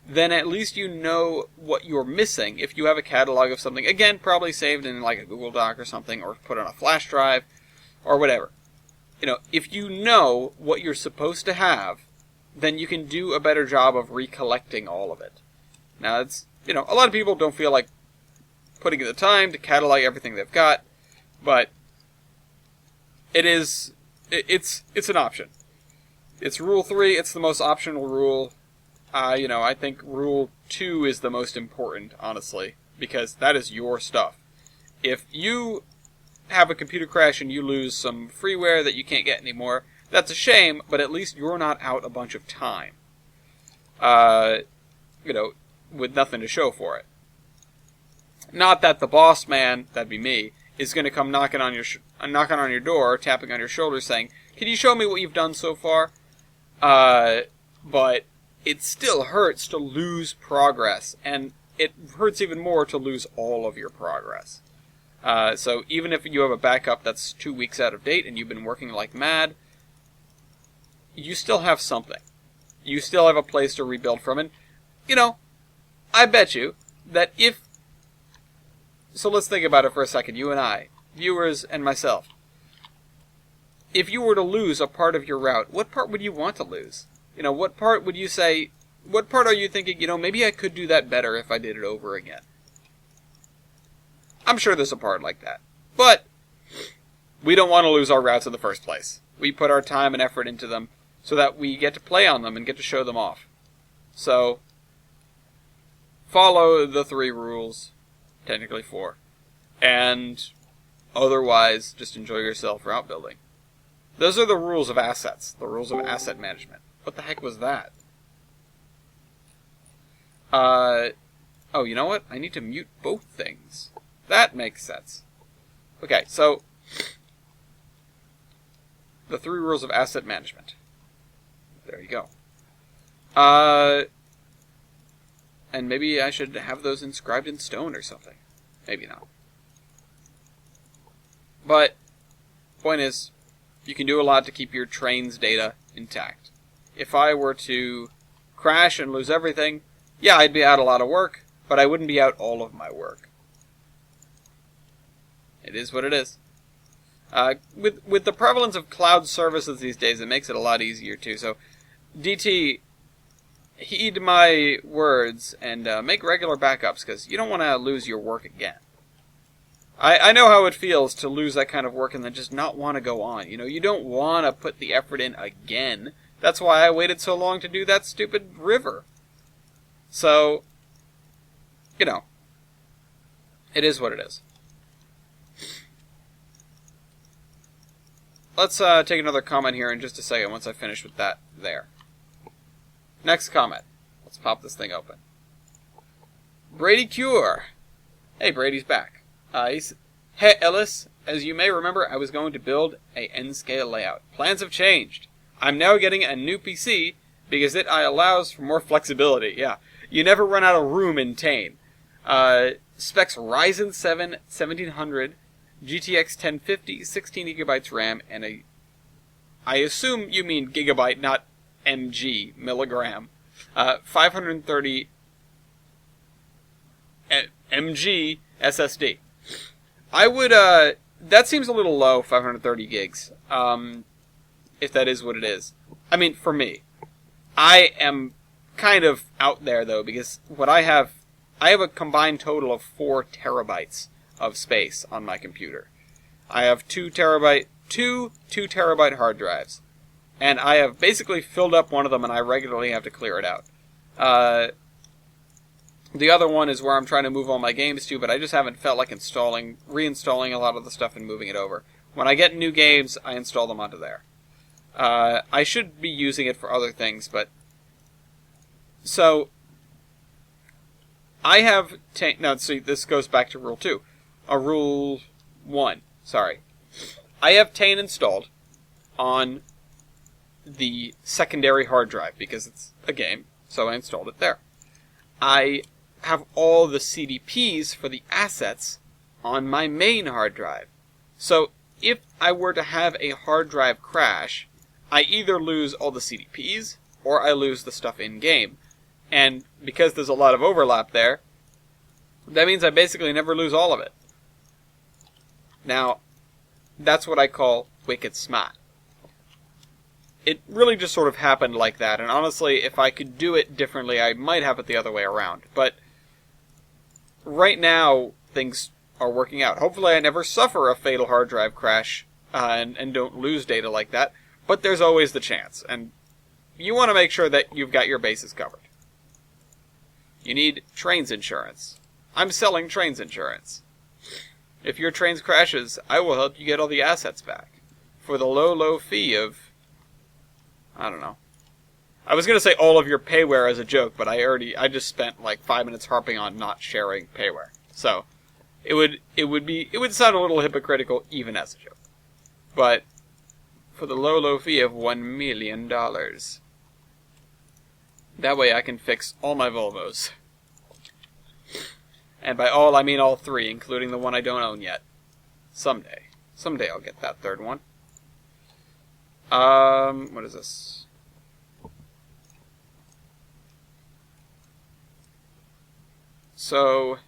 then at least you know what you're missing if you have a catalog of something. Again, probably saved in like a Google Doc or something, or put on a flash drive, or whatever. If you know what you're supposed to have, then you can do a better job of recollecting all of it. Now, it's, a lot of people don't feel like putting in the time to catalog everything they've got, but it's an option. It's Rule 3, it's the most optional rule. I think Rule 2 is the most important, honestly, because that is your stuff. If you have a computer crash and you lose some freeware that you can't get anymore, that's a shame, but at least you're not out a bunch of time. With nothing to show for it. Not that the boss man, that'd be me, is going to come knocking on your door, tapping on your shoulder, saying, "Can you show me what you've done so far?" But it still hurts to lose progress, and it hurts even more to lose all of your progress. So even if you have a backup that's 2 weeks out of date and you've been working like mad, you still have something. You still have a place to rebuild from, and, I bet you that if... So let's think about it for a second, you and I, viewers and myself. If you were to lose a part of your route, what part would you want to lose? What part would you say... What part are you thinking, maybe I could do that better if I did it over again? I'm sure there's a part like that. But we don't want to lose our routes in the first place. We put our time and effort into them so that we get to play on them and get to show them off. So, follow the 3 rules, technically 4, and otherwise just enjoy yourself route building. Those are the rules of assets, the rules of asset management. What the heck was that? Oh, you know what? I need to mute both things. That makes sense. Okay, so the 3 rules of asset management. There you go. And maybe I should have those inscribed in stone or something. Maybe not. But, point is, you can do a lot to keep your train's data intact. If I were to crash and lose everything, yeah, I'd be out a lot of work, but I wouldn't be out all of my work. It is what it is. With the prevalence of cloud services these days, it makes it a lot easier too. So, DT, heed my words and make regular backups, because you don't want to lose your work again. I know how it feels to lose that kind of work and then just not want to go on. You don't want to put the effort in again. That's why I waited so long to do that stupid river. So, it is what it is. let's take another comment here in just a second once I finish with that there. Next comment. Let's pop this thing open. Brady Cure. Hey, Brady's back. Hey, Ellis. As you may remember, I was going to build a N-scale layout. Plans have changed. I'm now getting a new PC because it allows for more flexibility. Yeah, you never run out of room in Tane. Specs Ryzen 7 1700, GTX 1050, 16 gigabytes RAM, and I assume you mean gigabyte, not mg, milligram. 530 mg SSD. I would, that seems a little low, 530 gigs, if that is what it is. I mean, for me. I am kind of out there, though, because what I have a combined total of 4 terabytes of space on my computer. I have 2 terabyte hard drives. And I have basically filled up one of them, and I regularly have to clear it out. The other one is where I'm trying to move all my games to, but I just haven't felt like reinstalling a lot of the stuff and moving it over. When I get new games, I install them onto there. I should be using it for other things, but... So, I have... No, see, this goes back to Rule 2. Rule 1, sorry. I have Tane installed on the secondary hard drive, because it's a game, so I installed it there. I have all the CDPs for the assets on my main hard drive. So, if I were to have a hard drive crash, I either lose all the CDPs, or I lose the stuff in-game. And because there's a lot of overlap there, that means I basically never lose all of it. Now, that's what I call wicked smart. It really just sort of happened like that, and honestly, if I could do it differently, I might have it the other way around. But right now, things are working out. Hopefully I never suffer a fatal hard drive crash and don't lose data like that, but there's always the chance, and you want to make sure that you've got your bases covered. You need trains insurance. I'm selling trains insurance. If your train crashes, I will help you get all the assets back for the low, low fee of, I don't know. I was going to say all of your payware as a joke, but I just spent like 5 minutes harping on not sharing payware. So, it would sound a little hypocritical even as a joke. But, for the low, low fee of $1 million. That way I can fix all my Volvos. And by all, I mean all 3, including the one I don't own yet. Someday. Someday I'll get that 3rd one. What is this? So,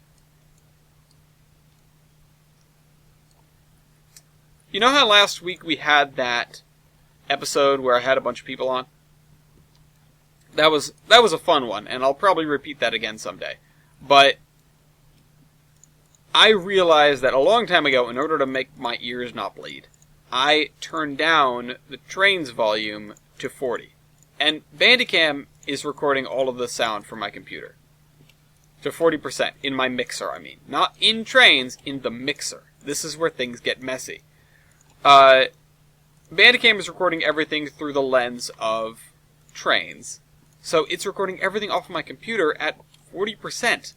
you know how last week we had that episode where I had a bunch of people on? That was a fun one, and I'll probably repeat that again someday. But I realized that a long time ago, in order to make my ears not bleed, I turned down the train's volume to 40. And Bandicam is recording all of the sound from my computer. To 40%. In my mixer, I mean. Not in trains, in the mixer. This is where things get messy. Bandicam is recording everything through the lens of trains. So it's recording everything off of my computer at 40%.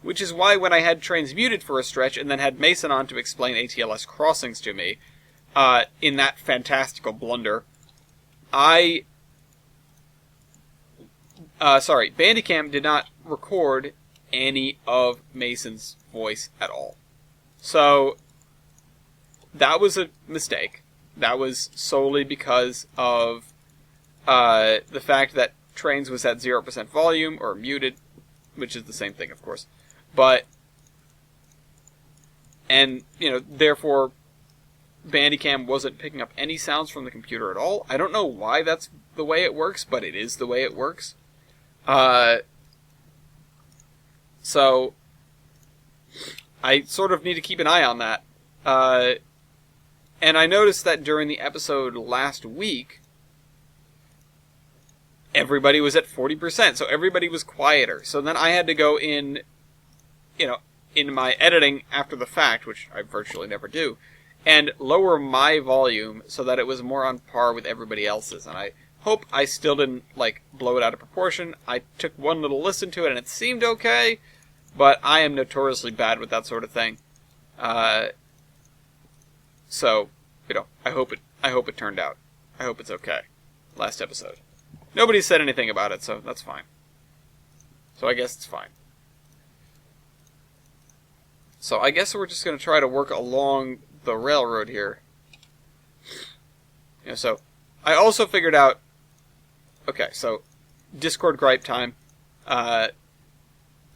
Which is why when I had trains muted for a stretch and then had Mason on to explain ATLS crossings to me, in that fantastical blunder, Bandicam did not record any of Mason's voice at all. So, that was a mistake. That was solely because of the fact that Trains was at 0% volume, or muted, which is the same thing, of course. But, and, therefore, Bandicam wasn't picking up any sounds from the computer at all. I don't know why that's the way it works, but it is the way it works. So, I sort of need to keep an eye on that. And I noticed that during the episode last week, everybody was at 40%, so everybody was quieter. So then I had to go in my editing after the fact, which I virtually never do, and lower my volume so that it was more on par with everybody else's. And I hope I still didn't, like, blow it out of proportion. I took one little listen to it and it seemed okay, but I am notoriously bad with that sort of thing. So, you know, I hope it turned out. I hope it's okay. Last episode. Nobody said anything about it, so that's fine. So I guess it's fine. So I guess we're just going to try to work along the railroad here. You know, so I also figured out... Okay, so Discord gripe time.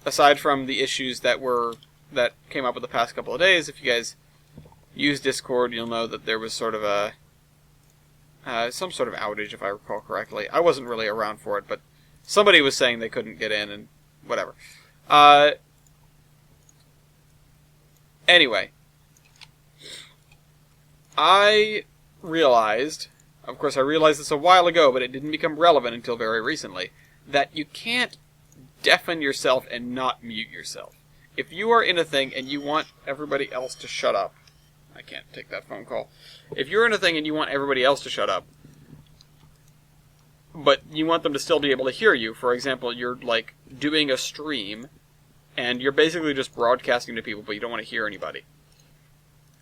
Aside from the issues that came up with the past couple of days, if you guys use Discord, you'll know that there was sort of a... some sort of outage, if I recall correctly. I wasn't really around for it, but somebody was saying they couldn't get in, and whatever. Anyway. I realized, of course I realized this a while ago, but it didn't become relevant until very recently, that you can't deafen yourself and not mute yourself. If you are in a thing and you want everybody else to shut up, I can't take that phone call. If you're in a thing and you want everybody else to shut up, but you want them to still be able to hear you, for example, you're, like, doing a stream, and you're basically just broadcasting to people, but you don't want to hear anybody.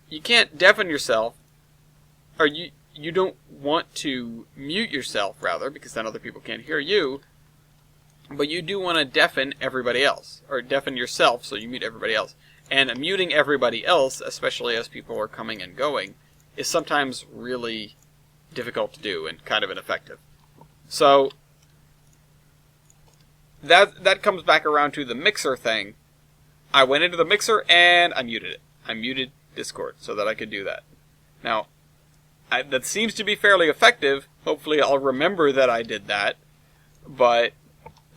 You can't deafen yourself, or you don't want to mute yourself, rather, because then other people can't hear you, but you do want to deafen everybody else, or deafen yourself so you mute everybody else. And muting everybody else, especially as people are coming and going, is sometimes really difficult to do and kind of ineffective. So, that comes back around to the mixer thing. I went into the mixer and I muted it. I muted Discord so that I could do that. Now, that seems to be fairly effective. Hopefully I'll remember that I did that. But,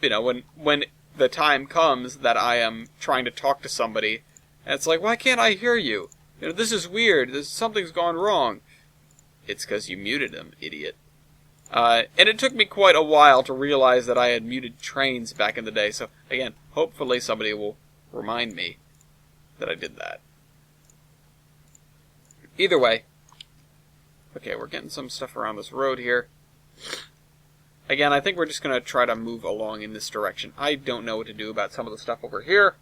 you know, when the time comes that I am trying to talk to somebody, and it's like, why can't I hear you? You know, this is weird. Something's gone wrong. It's because you muted him, idiot. And it took me quite a while to realize that I had muted trains back in the day. So, again, hopefully somebody will remind me that I did that. Either way. Okay, we're getting some stuff around this road here. Again, I think we're just going to try to move along in this direction. I don't know what to do about some of the stuff over here.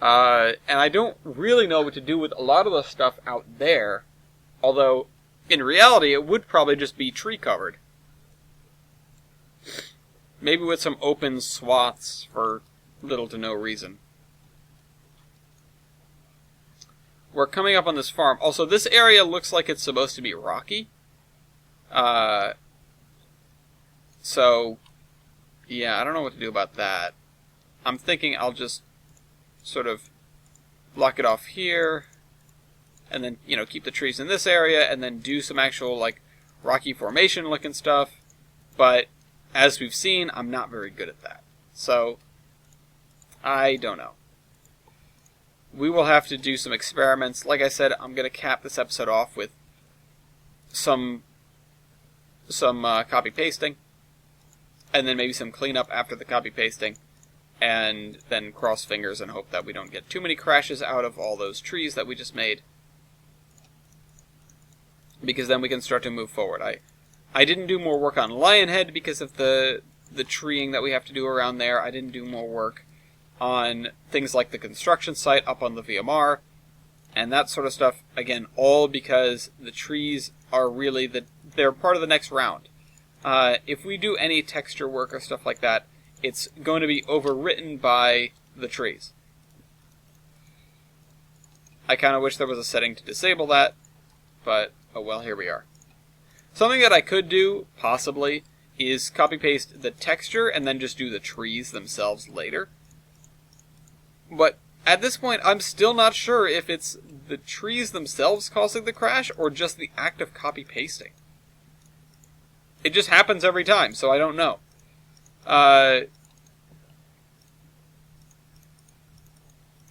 And I don't really know what to do with a lot of the stuff out there. Although, in reality, it would probably just be tree covered. Maybe with some open swaths for little to no reason. We're coming up on this farm. Also, this area looks like it's supposed to be rocky. So, yeah, I don't know what to do about that. I'm thinking I'll just sort of block it off here, and then, you know, keep the trees in this area, and then do some actual, like, rocky formation looking stuff. But, as we've seen, I'm not very good at that. So, I don't know. We will have to do some experiments. Like I said, I'm going to cap this episode off with some copy-pasting, and then maybe some cleanup after the copy-pasting, and then cross fingers and hope that we don't get too many crashes out of all those trees that we just made, because then we can start to move forward. I didn't do more work on Lionhead because of the treeing that we have to do around there. I didn't do more work on things like the construction site up on the VMR, and that sort of stuff, again, all because the trees are really, they're part of the next round. If we do any texture work or stuff like that, it's going to be overwritten by the trees. I kind of wish there was a setting to disable that, but, oh well, here we are. Something that I could do, possibly, is copy-paste the texture and then just do the trees themselves later. But at this point, I'm still not sure if it's the trees themselves causing the crash or just the act of copy-pasting. It just happens every time, so I don't know. I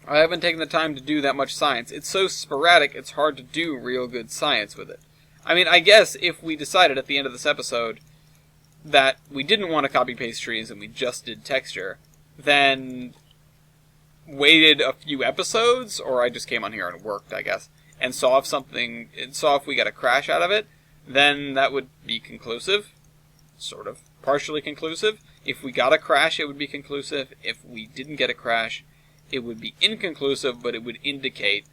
haven't taken the time to do that much science. It's so sporadic, it's hard to do real good science with it. I mean, I guess if we decided at the end of this episode that we didn't want to copy-paste trees and we just did texture, then waited a few episodes, or I just came on here and worked, I guess, and saw if we got a crash out of it, then that would be conclusive. Sort of. Partially conclusive. If we got a crash, it would be conclusive. If we didn't get a crash, it would be inconclusive, but it would indicate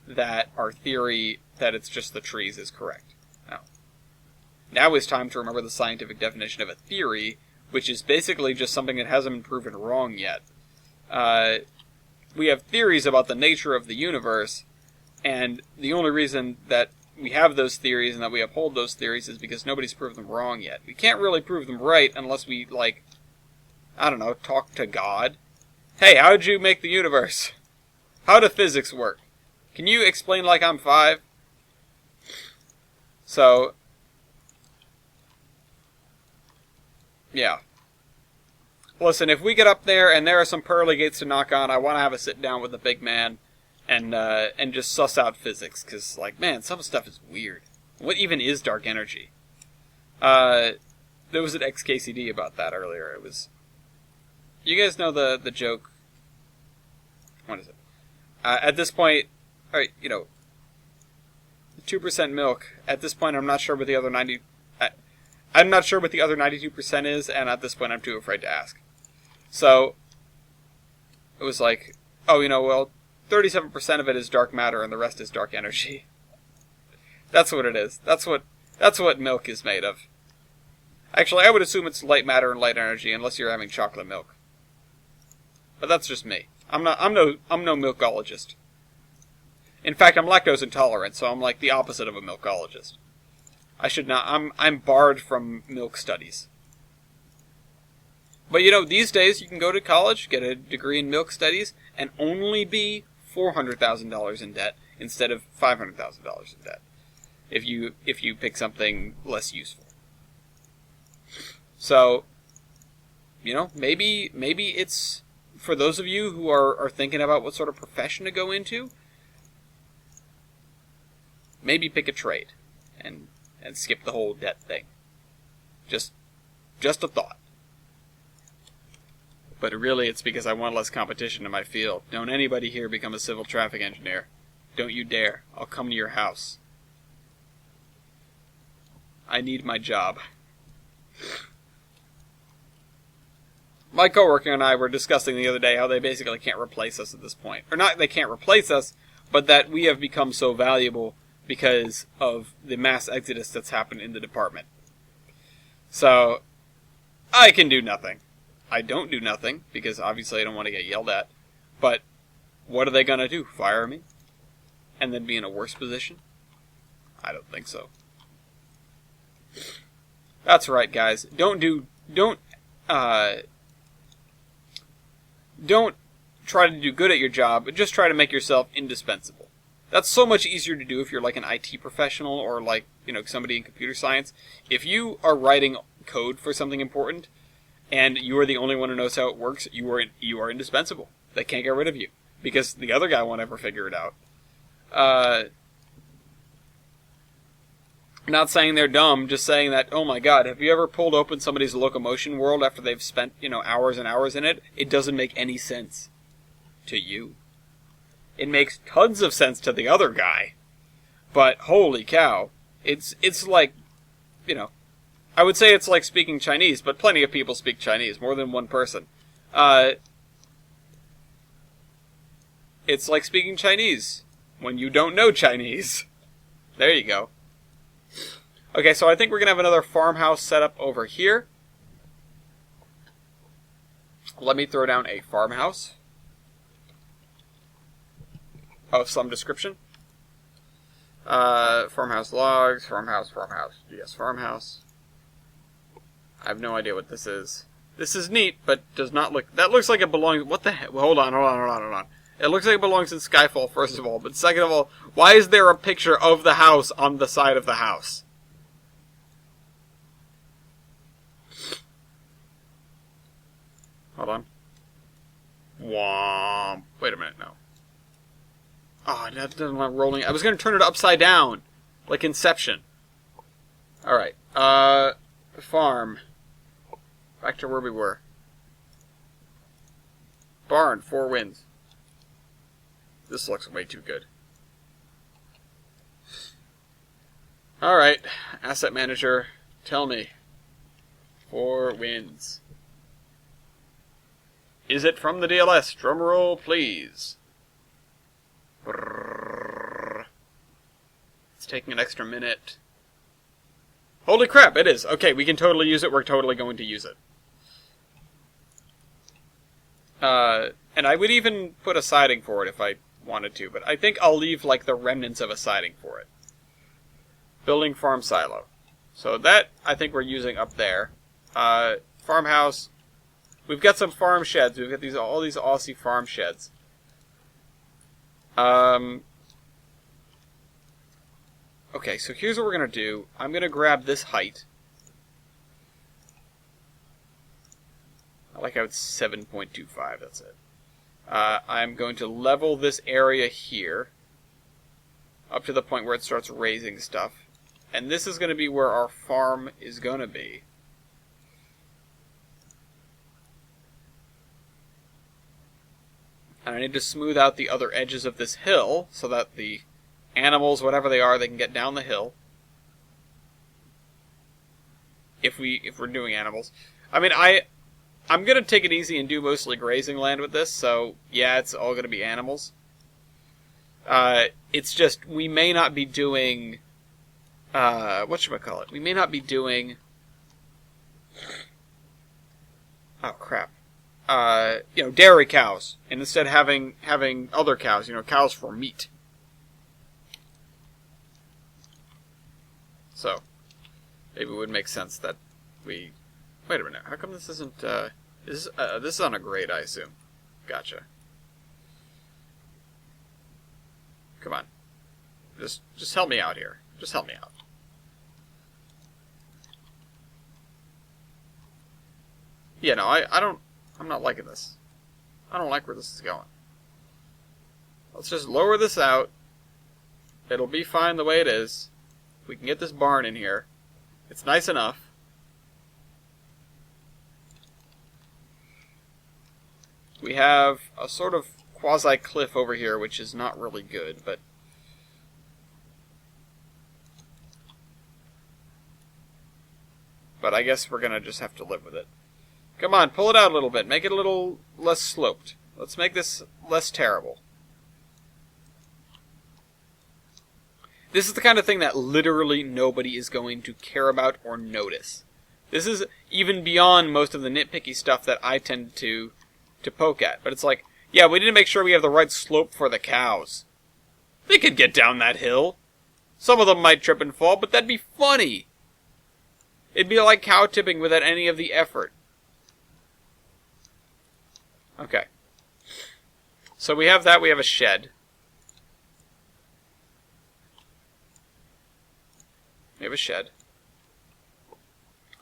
that our theory that it's just the trees is correct. Now is time to remember the scientific definition of a theory, which is basically just something that hasn't been proven wrong yet. We have theories about the nature of the universe, and the only reason that we have those theories and that we uphold those theories is because nobody's proved them wrong yet. We can't really prove them right unless we, talk to God. Hey, how did you make the universe? How do physics work? Can you explain like I'm 5? So, yeah. Listen, if we get up there and there are some pearly gates to knock on, I want to have a sit down with the big man and just suss out physics, because, man, some stuff is weird. What even is dark energy? There was an XKCD about that earlier. It was... You guys know the joke... What is it? At this point, 2% milk. At this point, I'm not sure what the other 90... I'm not sure what the other 92% is, and at this point, I'm too afraid to ask. So, it was like, 37% of it is dark matter, and the rest is dark energy. That's what it is. That's what milk is made of. Actually, I would assume it's light matter and light energy, unless you're having chocolate milk. But that's just me. I'm no milkologist. In fact, I'm lactose intolerant, so I'm like the opposite of a milkologist. I should not. I'm barred from milk studies. But these days you can go to college, get a degree in milk studies, and only be $400,000 in debt instead of $500,000 in debt. If you pick something less useful. So, maybe it's for those of you who are thinking about what sort of profession to go into. Maybe pick a trade and skip the whole debt thing. Just a thought. But really, it's because I want less competition in my field. Don't anybody here become a civil traffic engineer. Don't you dare. I'll come to your house. I need my job. My coworker and I were discussing the other day how they basically can't replace us at this point. Or not they can't replace us, but that we have become so valuable because of the mass exodus that's happened in the department. So, I can do nothing. I don't do nothing, because obviously I don't want to get yelled at. But, what are they going to do? Fire me? And then be in a worse position? I don't think so. That's right, guys. Don't try to do good at your job, but just try to make yourself indispensable. That's so much easier to do if you're like an IT professional or somebody in computer science. If you are writing code for something important, and you are the only one who knows how it works, you are indispensable. They can't get rid of you, because the other guy won't ever figure it out. Not saying they're dumb, just saying that, oh my god, have you ever pulled open somebody's locomotion world after they've spent, hours and hours in it? It doesn't make any sense to you. It makes tons of sense to the other guy. But, holy cow, it's like, I would say it's like speaking Chinese, but plenty of people speak Chinese, more than one person. It's like speaking Chinese when you don't know Chinese. There you go. Okay, so I think we're going to have another farmhouse set up over here. Let me throw down a farmhouse of some description. Farmhouse logs, farmhouse. Yes, farmhouse. I have no idea what this is. This is neat, but does not look... That looks like it belongs... What the heck? Well, hold on. It looks like it belongs in Skyfall, first of all. But second of all, why is there a picture of the house on the side of the house? Hold on. Womp. Wait a minute, no. Oh, that doesn't want rolling. I was going to turn it upside down. Like Inception. Alright. Farm. Back to where we were. Barn, 4 winds. This looks way too good. Alright, asset manager, tell me. 4 wins. Is it from the DLS? Drumroll, please. Brrr. It's taking an extra minute. Holy crap, it is. Okay, we can totally use it. We're totally going to use it. And I would even put a siding for it if I wanted to, but I think I'll leave, like, the remnants of a siding for it. Building farm silo. So that, I think we're using up there. Farmhouse. We've got some farm sheds. We've got all these Aussie farm sheds. Okay, so here's what we're going to do. I'm going to grab this height. I like how it's 7.25, that's it. I'm going to level this area here up to the point where it starts raising stuff. And this is going to be where our farm is going to be. And I need to smooth out the other edges of this hill so that the animals, whatever they are, they can get down the hill. If we're doing animals. I mean, I'm going to take it easy and do mostly grazing land with this, so yeah, it's all going to be animals. It's just, we may not be doing, whatchamacallit? We may not be doing, oh crap, dairy cows, and instead having other cows, cows for meat. So, maybe it would make sense that we... Wait a minute, how come this isn't, this is on a grade, I assume. Gotcha. Come on. Just help me out here. Just help me out. Yeah, no, I'm not liking this. I don't like where this is going. Let's just lower this out. It'll be fine the way it is. We can get this barn in here. It's nice enough. We have a sort of quasi-cliff over here, which is not really good, but... But I guess we're gonna just have to live with it. Come on, pull it out a little bit. Make it a little less sloped. Let's make this less terrible. This is the kind of thing that literally nobody is going to care about or notice. This is even beyond most of the nitpicky stuff that I tend to poke at. But it's like, yeah, we need to make sure we have the right slope for the cows. They could get down that hill. Some of them might trip and fall, but that'd be funny. It'd be like cow tipping without any of the effort. Okay. So we have that, we have a shed. We have a shed.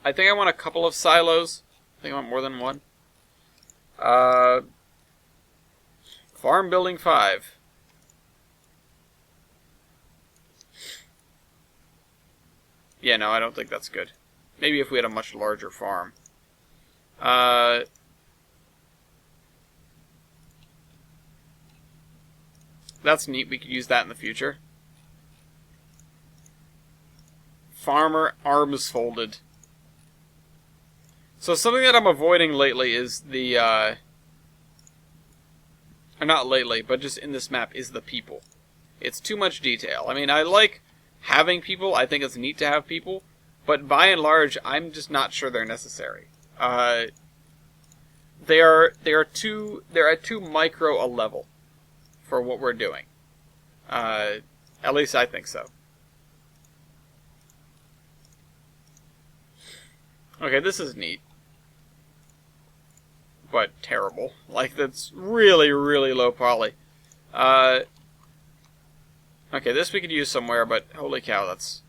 I think I want a couple of silos. I think I want more than one. Farm building 5. Yeah, no, I don't think that's good. Maybe if we had a much larger farm. That's neat. We could use that in the future. Farmer arms folded. So something that I'm avoiding lately is the, or not lately, but just in this map, is the people. It's too much detail. I mean, I like having people. I think it's neat to have people. But by and large, I'm just not sure they're necessary. They are at too micro a level for what we're doing. At least I think so. Okay, this is neat. But terrible. Like, that's really, really low poly. Okay, this we could use somewhere, but holy cow, that's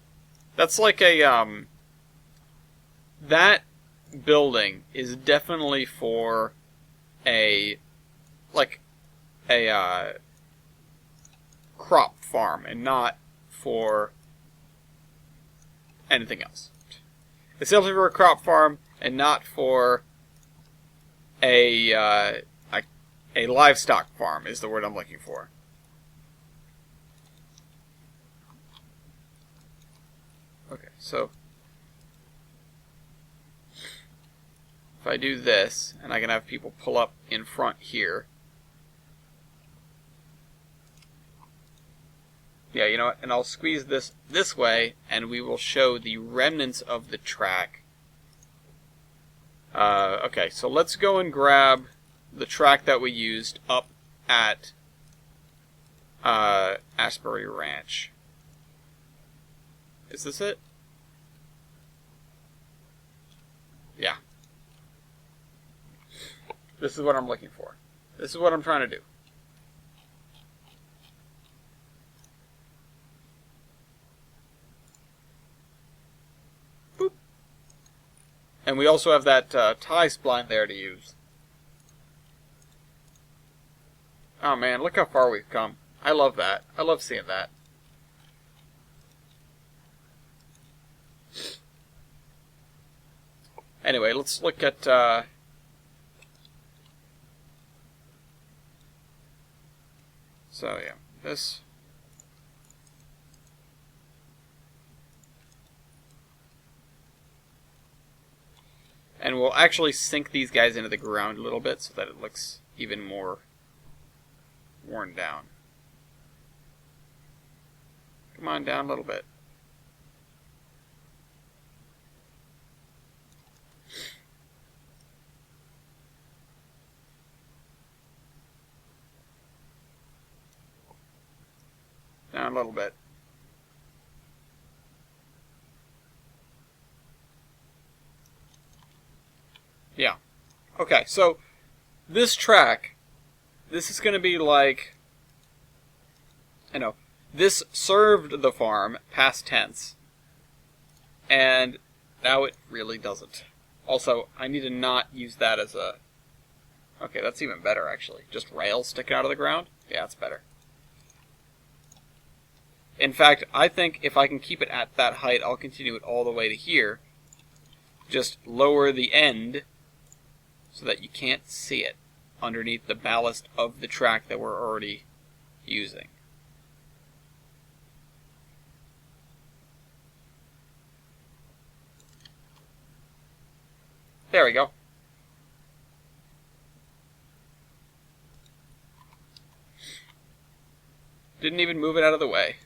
like a, that building is definitely for a crop farm and not for anything else. It's definitely for a crop farm and not for a livestock farm is the word I'm looking for. Okay, so if I do this, and I can have people pull up in front here. Yeah, you know what? And I'll squeeze this way, and we will show the remnants of the track. Okay, so let's go and grab the track that we used up at Asbury Ranch. Is this it? Yeah. This is what I'm looking for. This is what I'm trying to do. Boop. And we also have that tie spline there to use. Oh man, look how far we've come. I love that. I love seeing that. Anyway, let's look at so yeah, this. And we'll actually sink these guys into the ground a little bit so that it looks even more worn down. Come on, down a little bit. Down a little bit. Yeah. Okay, so this track, this is going to be like, you know, this served the farm, past tense, and now it really doesn't. Also, I need to not use that as a... Okay, that's even better, actually. Just rails sticking out of the ground? Yeah, that's better. In fact, I think if I can keep it at that height, I'll continue it all the way to here. Just lower the end so that you can't see it underneath the ballast of the track that we're already using. There we go. Didn't even move it out of the way.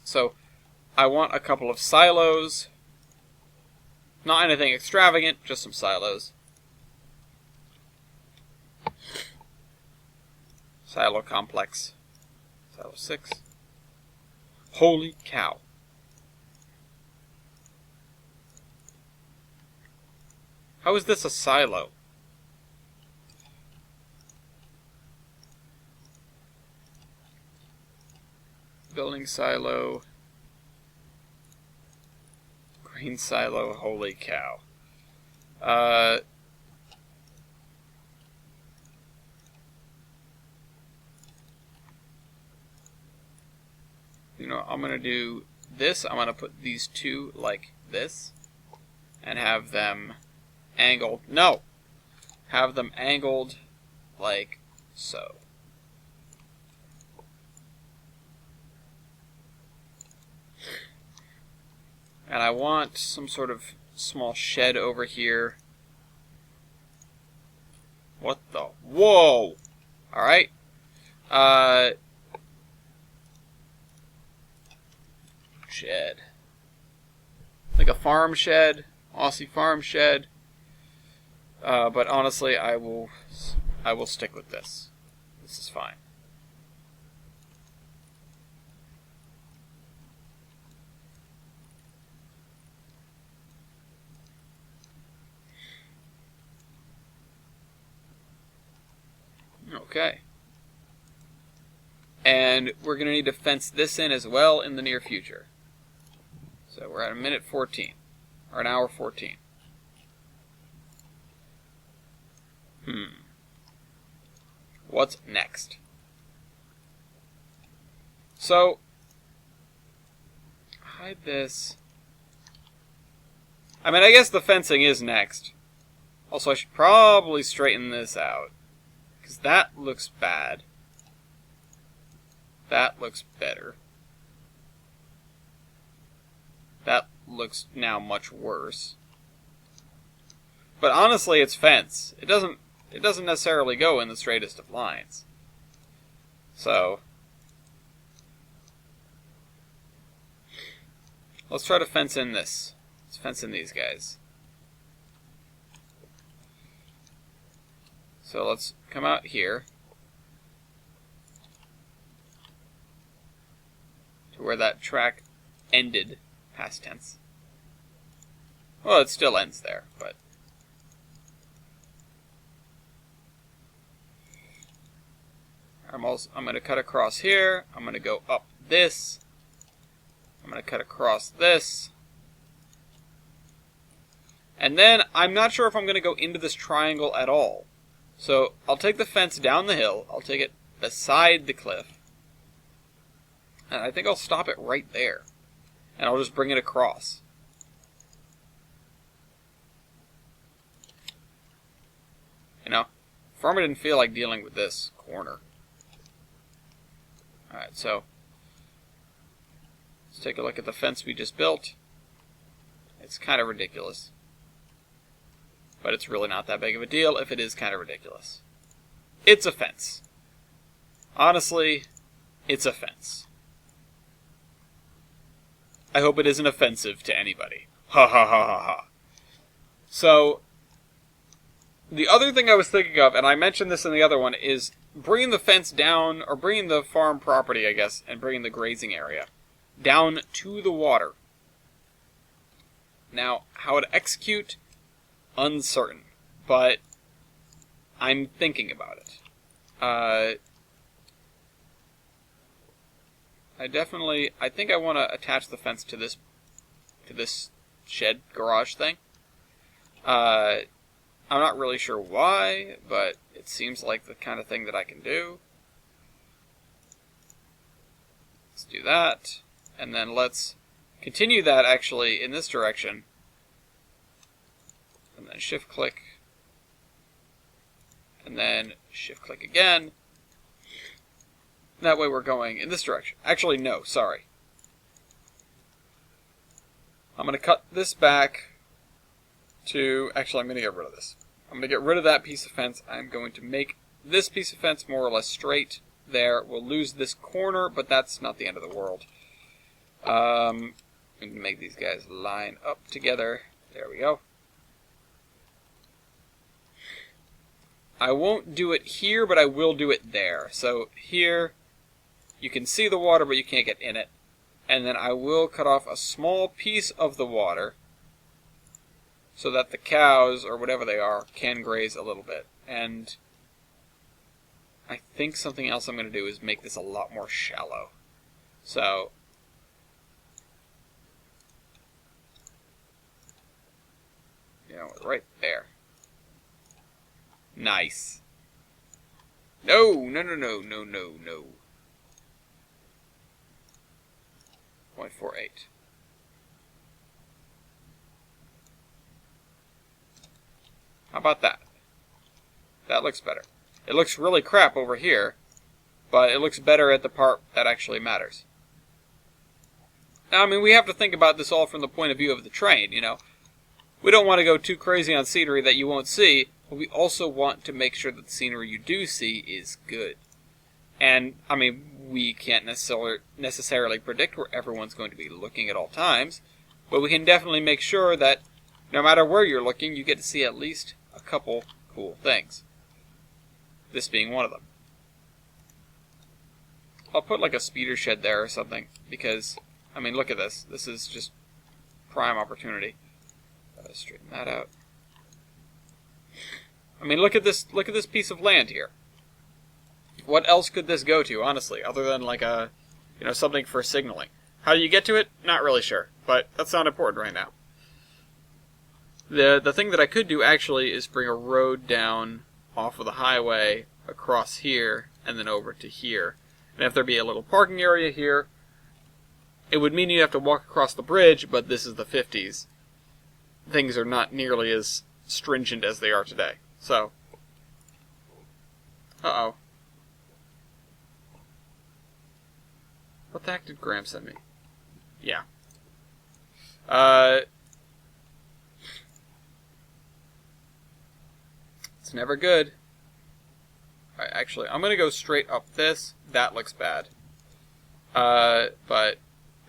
So, I want a couple of silos. Not anything extravagant, just some silos. Silo complex. Silo 6. Holy cow. How is this a silo? Building silo. Green silo, holy cow. You know, I'm going to do this. I'm going to put these two like this. And have them angled. No! Have them angled like so. And I want some sort of small shed over here. What the? Whoa! Alright. Shed. Like a farm shed. Aussie farm shed. But honestly, I will stick with this. This is fine. Okay. And we're going to need to fence this in as well in the near future. So we're at a minute 14. Or an hour 14. What's next? So, hide this. I mean, I guess the fencing is next. Also, I should probably straighten this out. Because that looks bad. That looks better. That looks now much worse. But honestly, it's fence. It doesn't necessarily go in the straightest of lines. So let's try to fence in this. Let's fence in these guys. So let's come out here to where that track ended, past tense. Well, it still ends there, but I'm going to cut across here. I'm going to go up this. I'm going to cut across this. And then I'm not sure if I'm going to go into this triangle at all. So I'll take the fence down the hill. I'll take it beside the cliff. And I think I'll stop it right there. And I'll just bring it across. You know, Farmer didn't feel like dealing with this corner. Alright, so let's take a look at the fence we just built. It's kind of ridiculous. But it's really not that big of a deal if it is kind of ridiculous. It's a fence. Honestly, it's a fence. I hope it isn't offensive to anybody. Ha ha ha ha ha. So, the other thing I was thinking of, and I mentioned this in the other one, is bringing the fence down, or bringing the farm property, I guess, and bringing the grazing area down to the water. Now, how to execute, uncertain, but I'm thinking about it. I think I want to attach the fence to this shed garage thing. I'm not really sure why, but it seems like the kind of thing that I can do. Let's do that, and then let's continue that actually in this direction, and then shift click, and then shift click again. That way we're going in this direction. Actually, no, sorry. I'm going to cut this back to... Actually, I'm going to get rid of this. I'm going to get rid of that piece of fence. I'm going to make this piece of fence more or less straight there. We'll lose this corner, but that's not the end of the world. I'm going to make these guys line up together. There we go. I won't do it here, but I will do it there. So here, you can see the water, but you can't get in it. And then I will cut off a small piece of the water so that the cows, or whatever they are, can graze a little bit. And I think something else I'm going to do is make this a lot more shallow. So you know, right there. Nice. No, no, no, no, no, no, no. 0.48. How about that? That looks better. It looks really crap over here, but it looks better at the part that actually matters. Now, I mean, we have to think about this all from the point of view of the train, you know. We don't want to go too crazy on scenery that you won't see, but we also want to make sure that the scenery you do see is good. And, I mean, we can't necessarily predict where everyone's going to be looking at all times, but we can definitely make sure that no matter where you're looking, you get to see at least a couple cool things. This being one of them. I'll put like a speeder shed there or something, because, I mean, look at this. This is just prime opportunity. Straighten that out. I mean, look at this piece of land here. What else could this go to, honestly, other than like a, you know, something for signaling? How do you get to it? Not really sure, but that's not important right now. The thing that I could do actually is bring a road down off of the highway across here and then over to here. And if there be a little parking area here, it would mean you'd have to walk across the bridge, but this is the 50s. Things are not nearly as stringent as they are today. So, uh-oh. What the heck did Graham send me? Yeah. It's never good. Alright, actually, I'm gonna go straight up this. That looks bad. But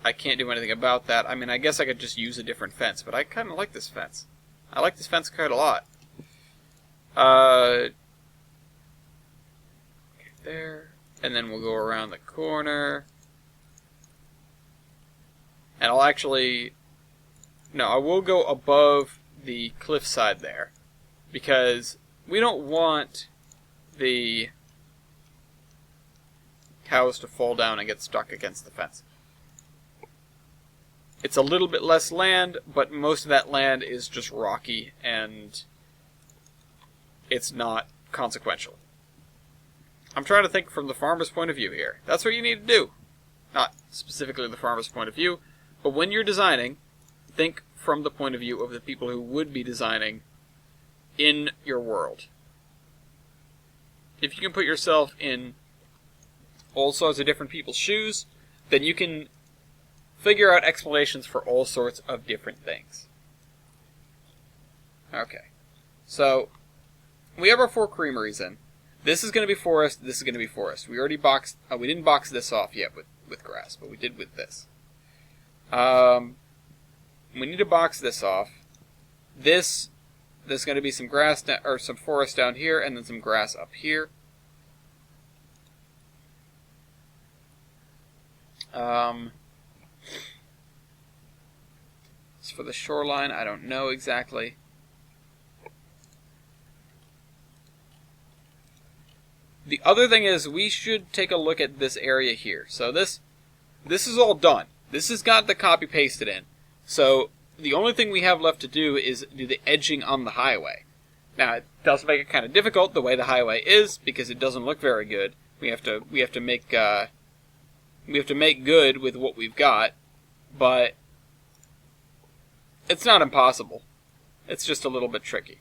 I can't do anything about that. I mean, I guess I could just use a different fence, but I kind of like this fence. I like this fence quite a lot. Okay, there. And then we'll go around the corner. And I'll actually... No, I will go above the cliffside there. Because we don't want the cows to fall down and get stuck against the fence. It's a little bit less land, but most of that land is just rocky, and it's not consequential. I'm trying to think from the farmer's point of view here. That's what you need to do. Not specifically the farmer's point of view, but when you're designing, think from the point of view of the people who would be designing in your world. If you can put yourself in all sorts of different people's shoes, then you can figure out explanations for all sorts of different things. Okay. So, we have our 4 creameries in. This is going to be forest, this is going to be forest. We already boxed... we didn't box this off yet with grass, but we did with this. We need to box this off. There's going to be some grass, or some forest down here, and then some grass up here. As for the shoreline, I don't know exactly. The other thing is, we should take a look at this area here. So this is all done. This has got the copy pasted in. So the only thing we have left to do is do the edging on the highway. Now it does make it kind of difficult the way the highway is, because it doesn't look very good. We have to make good with what we've got, but it's not impossible. It's just a little bit tricky.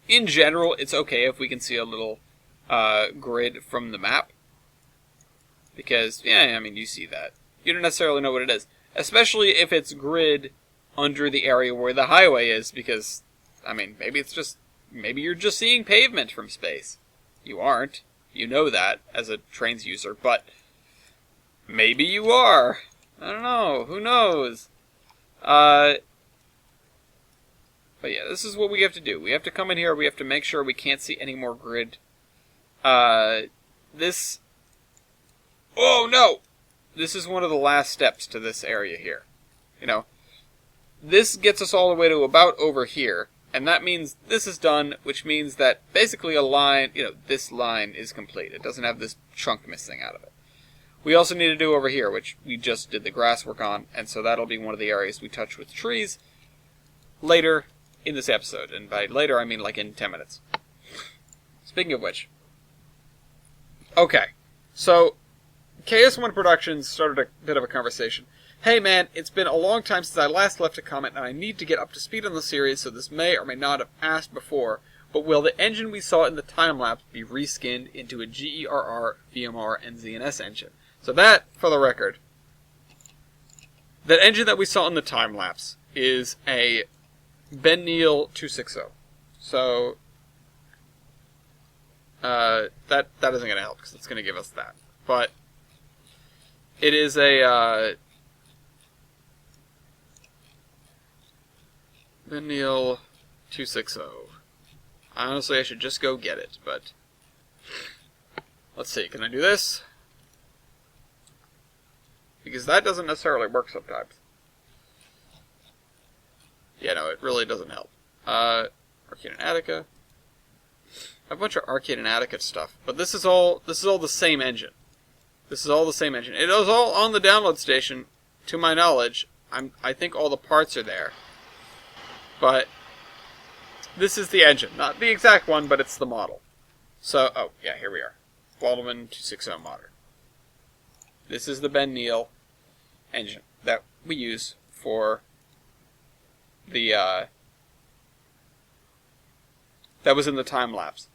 In general, it's okay if we can see a little grid from the map. Because, yeah, I mean, you see that. You don't necessarily know what it is. Especially if it's grid under the area where the highway is, because, I mean, maybe you're just seeing pavement from space. You aren't. You know that as a trains user, but maybe you are. I don't know. Who knows? But yeah, this is what we have to do. We have to come in here, we have to make sure we can't see any more grid. This... Oh, no! This is one of the last steps to this area here. You know, this gets us all the way to about over here, and that means this is done, which means that basically a line, this line is complete. It doesn't have this chunk missing out of it. We also need to do over here, which we just did the grass work on, and so that'll be one of the areas we touch with trees later in this episode. And by later, I mean like in 10 minutes. Speaking of which. Okay, so KS1 Productions started a bit of a conversation. Hey man, it's been a long time since I last left a comment, and I need to get up to speed on the series, so this may or may not have asked before, but will the engine we saw in the time-lapse be reskinned into a GERR, VMR, and ZNS engine? So that, for the record, that engine that we saw in the time-lapse is a Ben Neal 260. So, that isn't going to help, because it's going to give us that. But it is a Ben Neal 260. Honestly, I should just go get it, but let's see. Can I do this? Because that doesn't necessarily work sometimes. Yeah, no, it really doesn't help. Arcade and Attica. A bunch of Arcade and Attica stuff, but this is all the same engine. This is all the same engine. It is all on the download station, to my knowledge. I think all the parts are there. But this is the engine. Not the exact one, but it's the model. So, oh, yeah, here we are. Baldwin 260 modder. This is the Ben Neal engine that we use for the, that was in the time-lapse.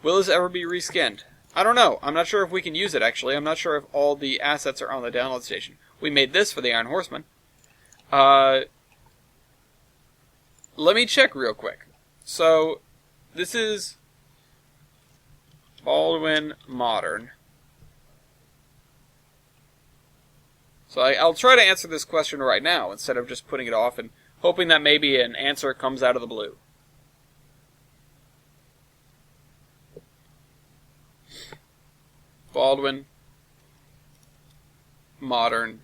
Will this ever be reskinned? I don't know. I'm not sure if we can use it, actually. I'm not sure if all the assets are on the download station. We made this for the Iron Horseman. Let me check real quick. So, this is Baldwin Modern. So I'll try to answer this question right now instead of just putting it off and hoping that maybe an answer comes out of the blue. Baldwin Modern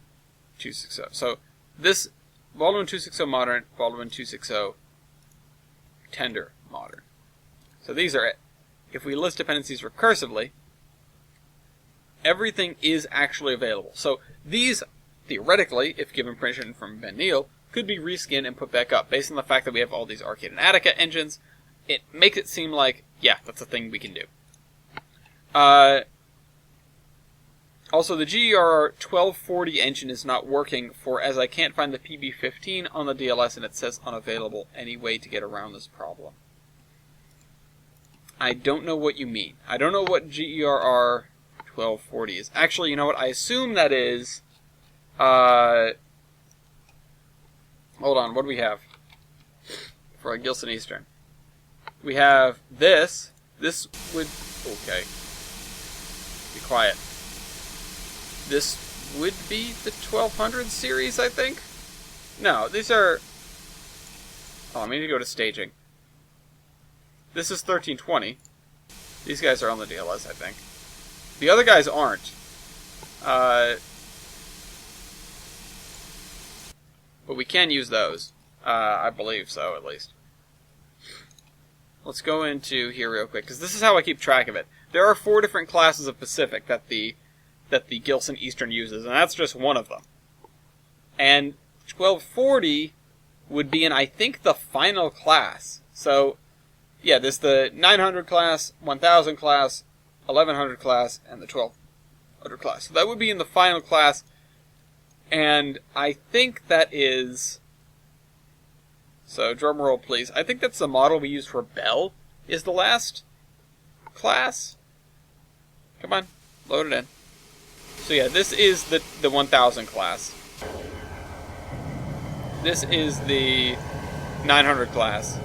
260. So this Baldwin 260 Modern, Baldwin 260 Tender Modern. So these are it. If we list dependencies recursively, everything is actually available. So these, theoretically, if given permission from Ben Neal, could be reskinned and put back up. Based on the fact that we have all these Arcade and Attica engines, it makes it seem like, yeah, that's a thing we can do. Also, the GER 1240 engine is not working as I can't find the PB15 on the DLS and it says unavailable. Any way to get around this problem? I don't know what you mean. I don't know what GER 1240 is. Actually, you know what? I assume that is... hold on, what do we have for a Gilson Eastern? We have this. This would... Okay. Be quiet. This would be the 1200 series, I think? No, these are... Oh, I need to go to staging. This is 1320. These guys are on the DLS, I think. The other guys aren't. But we can use those. I believe so, at least. Let's go into here real quick, because this is how I keep track of it. There are 4 different classes of Pacific that the Gilson Eastern uses, and that's just one of them. And 1240 would be in, I think, the final class. So, yeah, there's the 900 class, 1000 class, 1100 class, and the 1200 class. So that would be in the final class, and I think that is... So, drum roll, please. I think that's the model we use for Bell, is the last class. Come on, load it in. So yeah, this is the 1000 class. This is the 900 class.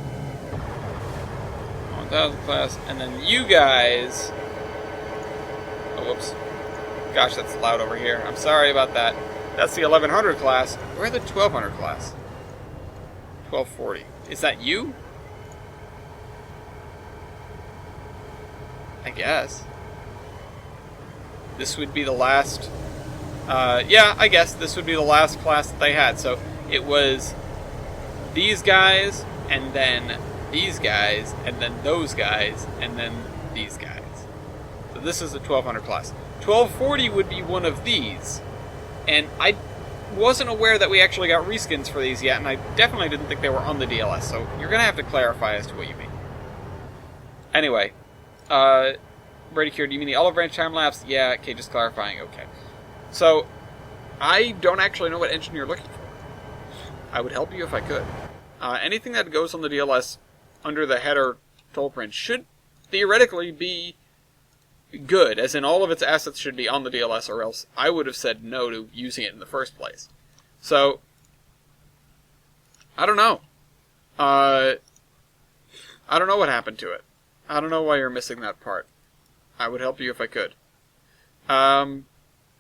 1000 class, and then you guys... Oh, whoops. Gosh, that's loud over here. I'm sorry about that. That's the 1100 class. We're the 1200 class. 1240. Is that you? I guess. This would be the last... yeah, I guess this would be the last class that they had. So it was these guys, and then these guys, and then those guys, and then these guys. So this is the 1200 class. 1240 would be one of these. And I wasn't aware that we actually got reskins for these yet, and I definitely didn't think they were on the DLS. So you're going to have to clarify as to what you mean. Anyway, Brady Cure, do you mean the Olive Branch time-lapse? Yeah, okay, just clarifying, okay. So, I don't actually know what engine you're looking for. I would help you if I could. Anything that goes on the DLS under the header toll print should theoretically be good, as in all of its assets should be on the DLS, or else I would have said no to using it in the first place. So, I don't know. I don't know what happened to it. I don't know why you're missing that part. I would help you if I could. I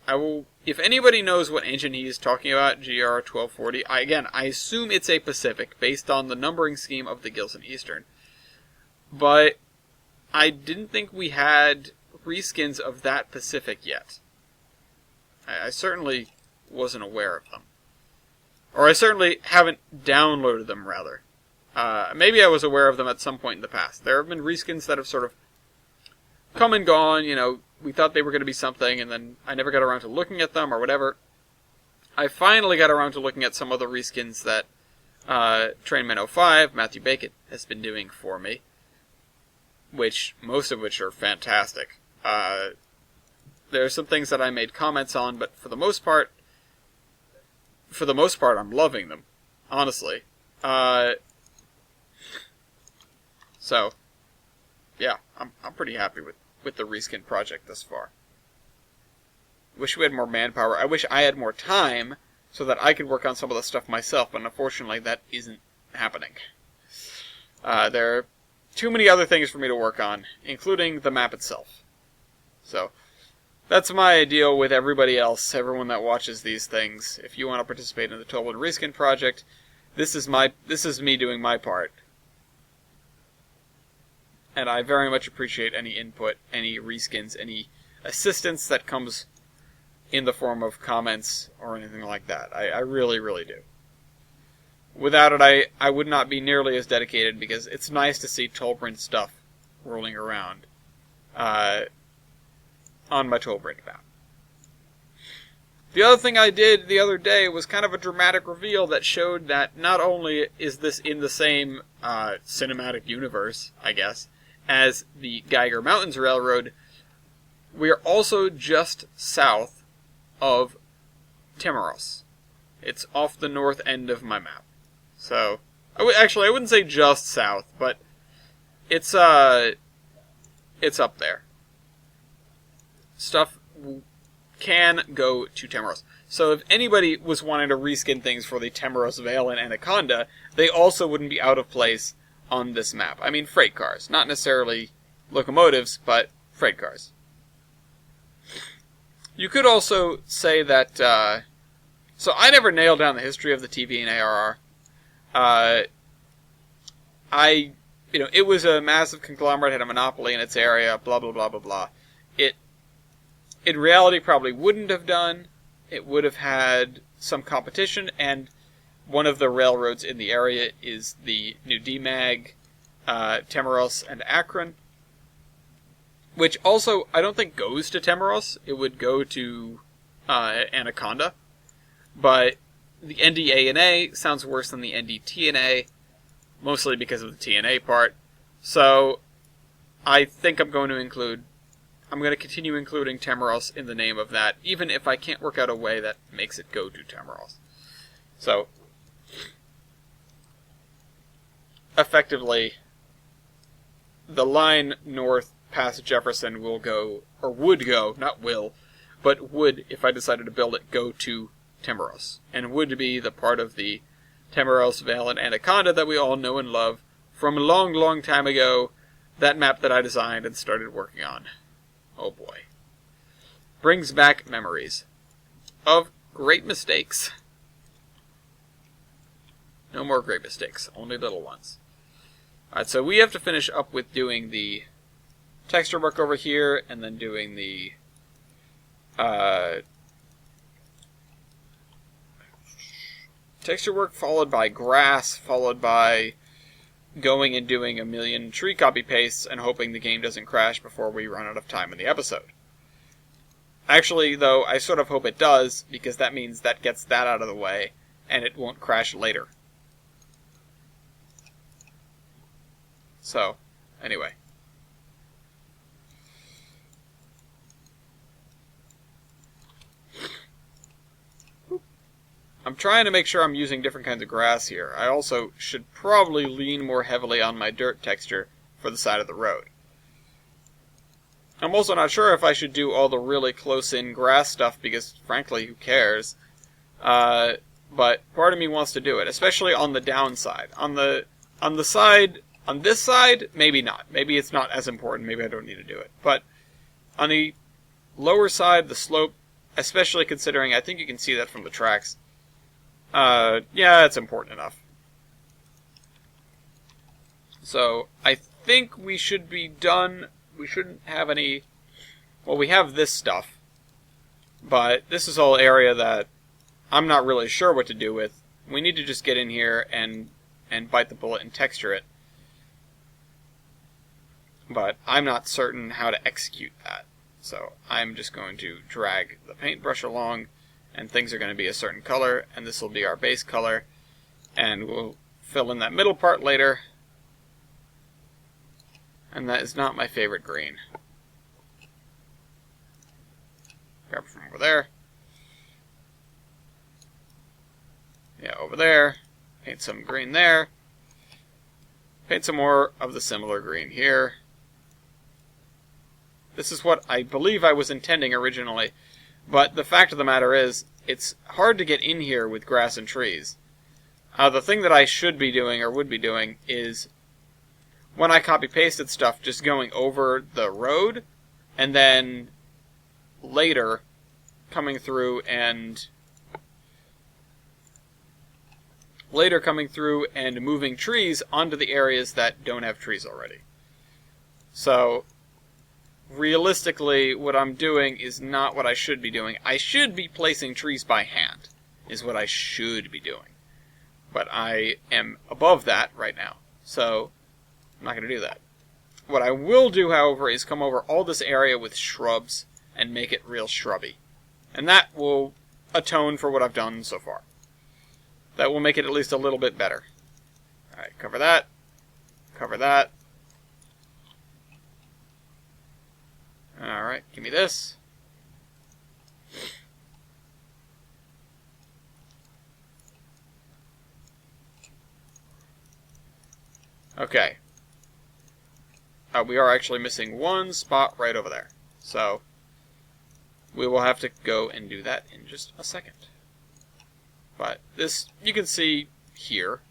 will... If anybody knows what engine he is talking about, GR 1240, I assume it's a Pacific, based on the numbering scheme of the Gilson Eastern. But I didn't think we had reskins of that Pacific yet. I certainly wasn't aware of them. Or I certainly haven't downloaded them, rather. Maybe I was aware of them at some point in the past. There have been reskins that have sort of come and gone, you know, we thought they were going to be something, and then I never got around to looking at them, or whatever. I finally got around to looking at some of the reskins that Trainman 05, Matthew Bacon, has been doing for me. Most of which are fantastic. There are some things that I made comments on, but for the most part, I'm loving them. Honestly. So, yeah, I'm pretty happy with the reskin project thus far. Wish we had more manpower. I wish I had more time so that I could work on some of the stuff myself, but unfortunately that isn't happening. There are too many other things for me to work on, including the map itself. So, that's my deal with everybody else, everyone that watches these things. If you want to participate in the Total Reskin project, this is me doing my part. And I very much appreciate any input, any reskins, any assistance that comes in the form of comments or anything like that. I really, really do. Without it, I would not be nearly as dedicated, because it's nice to see Tollbrand stuff rolling around on my Tollbrand map. The other thing I did the other day was kind of a dramatic reveal that showed that not only is this in the same cinematic universe, I guess, as the Geiger Mountains Railroad, we are also just south of Timmeros. It's off the north end of my map. So, actually, I wouldn't say just south, but it's up there. Stuff can go to Timmeros. So if anybody was wanting to reskin things for the Timmeros Vale and Anaconda, they also wouldn't be out of place on this map. I mean, freight cars. Not necessarily locomotives, but freight cars. You could also say that... so I never nailed down the history of the TV and ARR. It was a massive conglomerate, had a monopoly in its area, blah, blah, blah, blah, blah. It, in reality, probably wouldn't have done. It would have had some competition, and one of the railroads in the area is the new DMAG, Timmeros, and Akron, which also, I don't think goes to Timmeros. It would go to Anaconda, but the NDA&A sounds worse than the NDT&A, mostly because of the TNA part. So, I think I'm going to continue including Timmeros in the name of that, even if I can't work out a way that makes it go to Timmeros. So, effectively, the line north past Jefferson will go, or would go, not will, but would, if I decided to build it, go to Timmeros, and would be the part of the Timmeros, Vale, and Anaconda that we all know and love from a long, long time ago, that map that I designed and started working on. Oh boy. Brings back memories of great mistakes. No more great mistakes, only little ones. Alright, so we have to finish up with doing the texture work over here, and then doing the texture work, followed by grass, followed by going and doing a million tree copy pastes and hoping the game doesn't crash before we run out of time in the episode. Actually, though, I sort of hope it does, because that means that gets that out of the way, and it won't crash later. So, anyway. I'm trying to make sure I'm using different kinds of grass here. I also should probably lean more heavily on my dirt texture for the side of the road. I'm also not sure if I should do all the really close-in grass stuff, because, frankly, who cares? But part of me wants to do it, especially on the downside. On this side, maybe not. Maybe it's not as important. Maybe I don't need to do it. But on the lower side, the slope, especially considering, I think you can see that from the tracks, yeah, it's important enough. So, I think we should be done. We shouldn't have any... Well, we have this stuff. But this is all area that I'm not really sure what to do with. We need to just get in here and bite the bullet and texture it. But I'm not certain how to execute that. So, I'm just going to drag the paintbrush along, and things are going to be a certain color, and this will be our base color, and we'll fill in that middle part later. And that is not my favorite green. Grab it from over there. Yeah, over there. Paint some green there. Paint some more of the similar green here. This is what I believe I was intending originally. But the fact of the matter is, it's hard to get in here with grass and trees. The thing that I should be doing, or would be doing, is when I copy-pasted stuff, just going over the road, and then later coming through and moving trees onto the areas that don't have trees already. So, realistically, what I'm doing is not what I should be doing. I should be placing trees by hand, is what I should be doing. But I am above that right now, so I'm not going to do that. What I will do, however, is come over all this area with shrubs and make it real shrubby. And that will atone for what I've done so far. That will make it at least a little bit better. Alright, cover that. Cover that. Alright, give me this. Okay. We are actually missing one spot right over there. So, we will have to go and do that in just a second. But this, you can see here.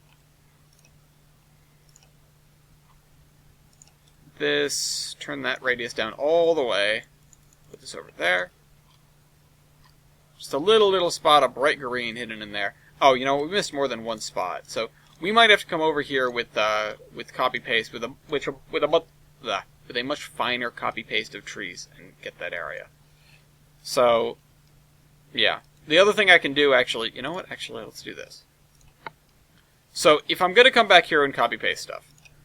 This, turn that radius down all the way. Put this over there. Just a little spot of bright green hidden in there. Oh, you know, we missed more than one spot. So, we might have to come over here with copy paste with a much finer copy paste of trees and get that area. So, yeah. The other thing I can do, actually, you know what? Actually, let's do this. So, if I'm going to come back here and copy paste stuff,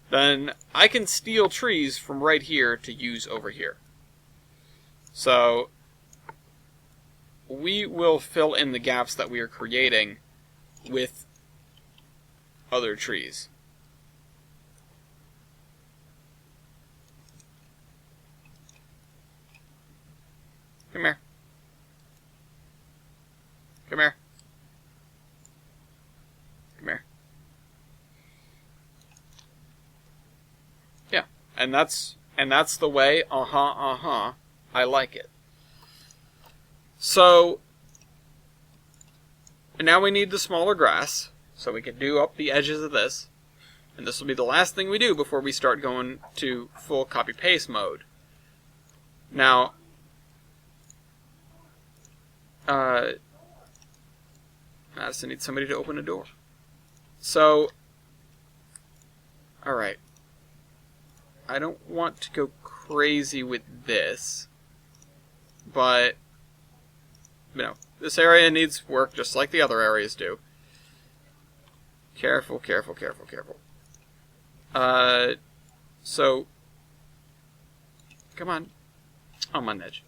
then I can steal trees from right here to use over here. So, we will fill in the gaps that we are creating with other trees. Come here. Come here. Come here. Yeah, and that's the way. I like it. So now we need the smaller grass, so we can do up the edges of this, and this will be the last thing we do before we start going to full copy paste mode. Now, I just need somebody to open a door. So, alright. I don't want to go crazy with this, but, you know, this area needs work just like the other areas do. Careful, careful, careful, careful. So, come on. I'm on edge.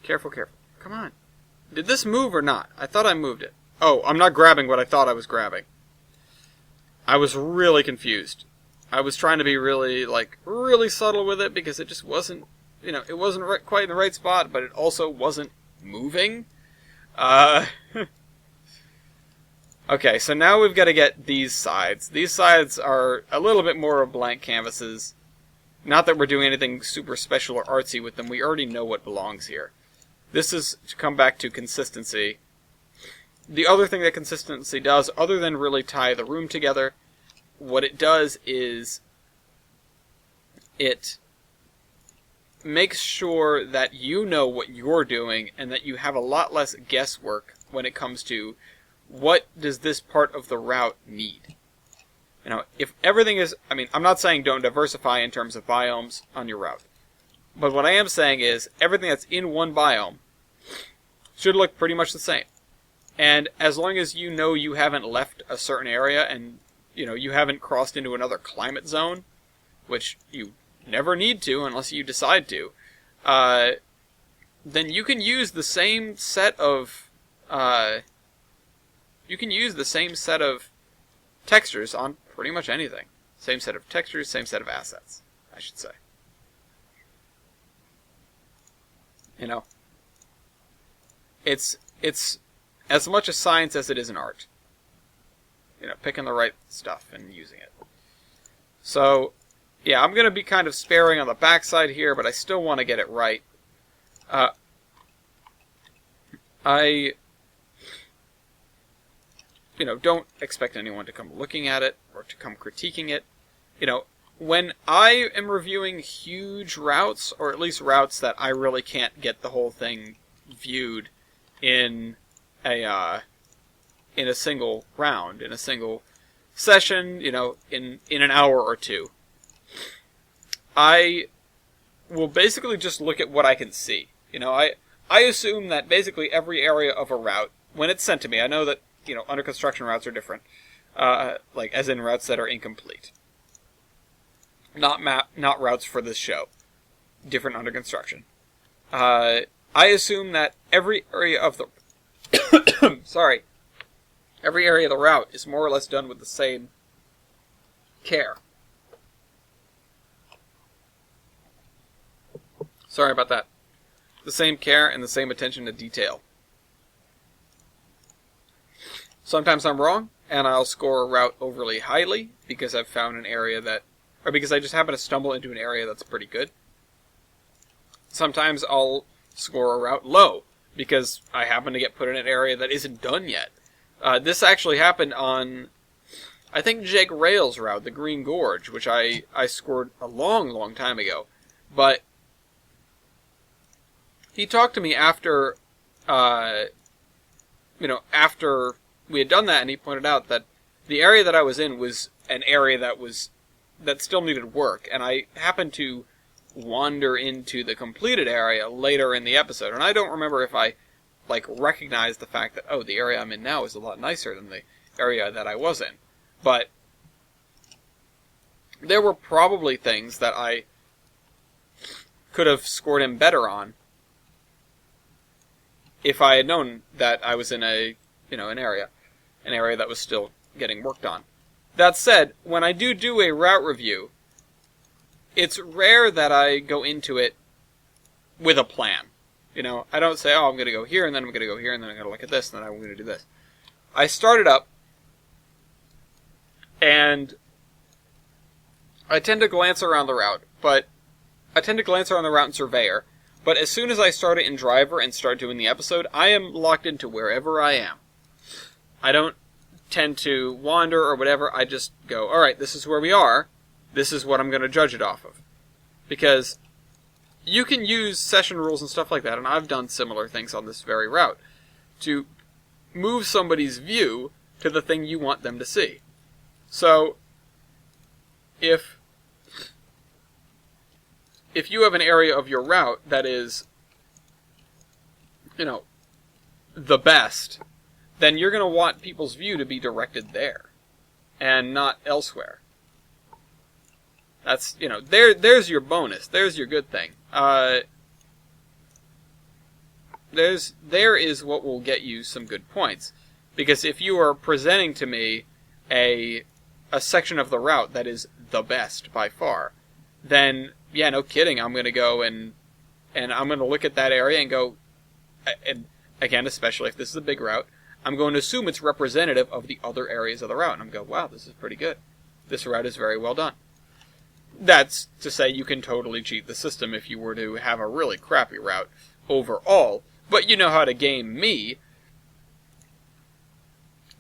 Careful, careful. Come on. Did this move or not? I thought I moved it. Oh, I'm not grabbing what I thought I was grabbing. I was really confused. I was trying to be really subtle with it because it just wasn't, you know, it wasn't quite in the right spot, but it also wasn't moving. Okay, so now we've got to get these sides. These sides are a little bit more of blank canvases. Not that we're doing anything super special or artsy with them. We already know what belongs here. This is to come back to consistency. The other thing that consistency does, other than really tie the room together, what it does is it makes sure that you know what you're doing and that you have a lot less guesswork when it comes to what does this part of the route need. You know, if everything is, I mean, I'm not saying don't diversify in terms of biomes on your route. But what I am saying is everything that's in one biome should look pretty much the same. And as long as you know you haven't left a certain area and, you know, you haven't crossed into another climate zone, which you never need to unless you decide to, then you can use the same set of, textures on pretty much anything. Same set of textures, same set of assets, I should say. You know, it's as much a science as it is an art. You know, picking the right stuff and using it. So, yeah, I'm going to be kind of sparing on the backside here, but I still want to get it right. I don't expect anyone to come looking at it or to come critiquing it. When I am reviewing huge routes, or at least routes that I really can't get the whole thing viewed in a single round, in a single session, in an hour or two, I will basically just look at what I can see. I assume that basically every area of a route, when it's sent to me, I know that under construction routes are different, like as in routes that are incomplete. Not routes for this show. Different under construction. I assume that every area of the every area of the route is more or less done with the same care. Sorry about that. The same care and the same attention to detail. Sometimes I'm wrong, and I'll score a route overly highly because I've found an area or because I just happen to stumble into an area that's pretty good. Sometimes I'll score a route low because I happen to get put in an area that isn't done yet. This actually happened on, I think, Jake Rail's route, the Green Gorge, which I scored a long, long time ago. But he talked to me after, after we had done that, and he pointed out that the area that I was in was an area that still needed work, and I happened to wander into the completed area later in the episode, and I don't remember if I recognized the fact that, the area I'm in now is a lot nicer than the area that I was in. But there were probably things that I could have scored him better on if I had known that I was in an area that was still getting worked on. That said, when I do a route review, it's rare that I go into it with a plan. I don't say, I'm going to go here, and then I'm going to go here, and then I'm going to look at this, and then I'm going to do this. I start it up, and I tend to glance around the route, in Surveyor, but as soon as I start it in Driver and start doing the episode, I am locked into wherever I am. I don't tend to wander or whatever. I just go, alright, this is where we are. This is what I'm going to judge it off of. Because you can use session rules and stuff like that, and I've done similar things on this very route, to move somebody's view to the thing you want them to see. So, if you have an area of your route that is, the best, then you're going to want people's view to be directed there, and not elsewhere. That's, there's your bonus. There's your good thing. There is what will get you some good points. Because if you are presenting to me a section of the route that is the best by far, then, yeah, no kidding, I'm going to go and I'm going to look at that area and go, and again, especially if this is a big route, I'm going to assume it's representative of the other areas of the route. And I'm going to go, wow, this is pretty good. This route is very well done. That's to say you can totally cheat the system if you were to have a really crappy route overall, but you know how to game me.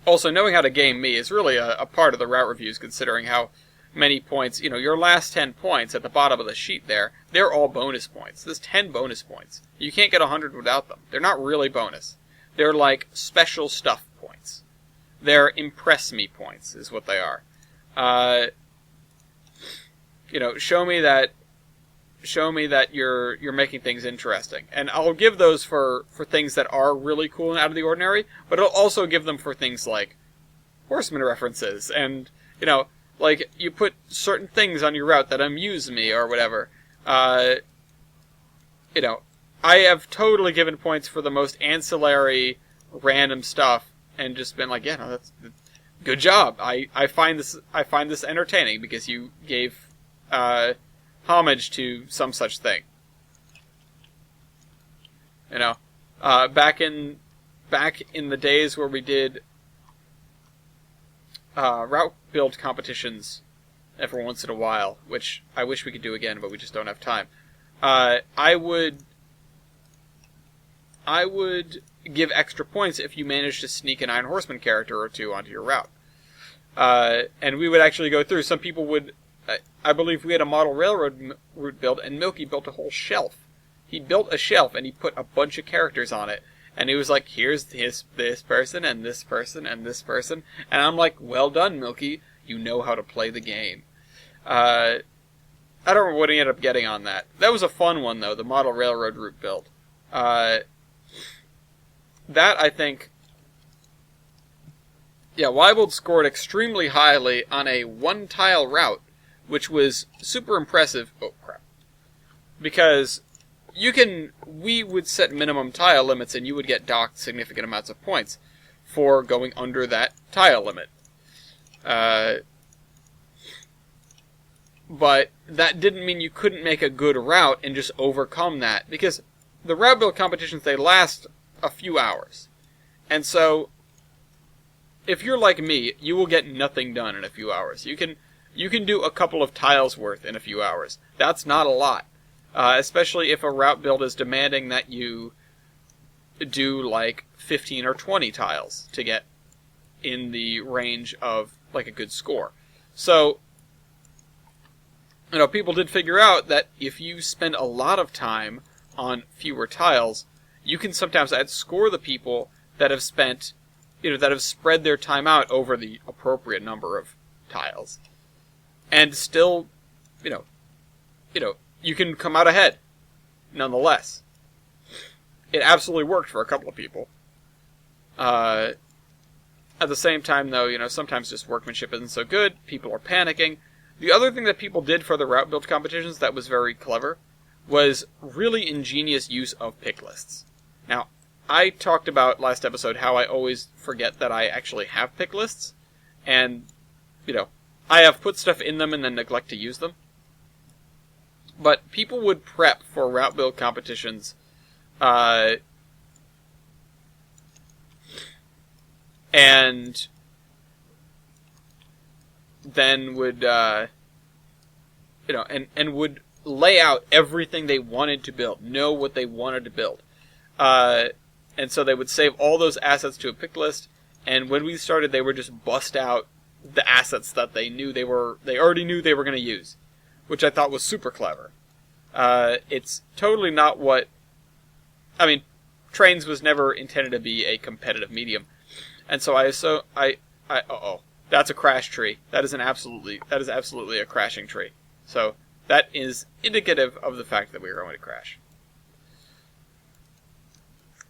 Also, knowing how to game me is really a part of the route reviews, considering how many points, your last 10 points at the bottom of the sheet there, they're all bonus points. There's 10 bonus points. You can't get 100 without them. They're not really bonus. They're like special stuff points. They're impress me points, is what they are. Show me that you're making things interesting. And I'll give those for things that are really cool and out of the ordinary, but I'll also give them for things like horseman references and, like you put certain things on your route that amuse me or whatever. I have totally given points for the most ancillary, random stuff and just been like, yeah, no, that's good job. I find this entertaining because you gave homage to some such thing. Back in the days where we did route build competitions every once in a while, which I wish we could do again, but we just don't have time. I would give extra points if you managed to sneak an Iron Horseman character or two onto your route. And we would actually go through. Some people would... I believe we had a model railroad route build, and Milky built a whole shelf. He built a shelf, and he put a bunch of characters on it. And he was like, here's this person, and this person, and this person. And I'm like, well done, Milky. You know how to play the game. I don't remember what he ended up getting on that. That was a fun one, though, the model railroad route build. That, I think... Yeah, Weibold scored extremely highly on a one-tile route, which was super impressive. Oh, crap. Because we would set minimum tile limits, and you would get docked significant amounts of points for going under that tile limit. But that didn't mean you couldn't make a good route and just overcome that, because the route build competitions, they last a few hours. And so, if you're like me, you will get nothing done in a few hours. You can do a couple of tiles worth in a few hours. That's not a lot. Especially if a route build is demanding that you do like 15 or 20 tiles to get in the range of like a good score. So, people did figure out that if you spend a lot of time on fewer tiles, you can sometimes outscore the people that have spent, that have spread their time out over the appropriate number of tiles. And still, you can come out ahead, nonetheless. It absolutely worked for a couple of people. At the same time, though, sometimes just workmanship isn't so good. People are panicking. The other thing that people did for the route build competitions that was very clever was really ingenious use of pick lists. Now, I talked about last episode how I always forget that I actually have pick lists. And, I have put stuff in them and then neglect to use them. But people would prep for route build competitions, and then would, and would lay out everything they wanted to build, know what they wanted to build. And so they would save all those assets to a pick list, and when we started, they would just bust out the assets that they already knew they were going to use, which I thought was super clever. It's totally not what... Trains was never intended to be a competitive medium. And so uh-oh, that's a crash tree. That is absolutely a crashing tree. So, that is indicative of the fact that we are going to crash.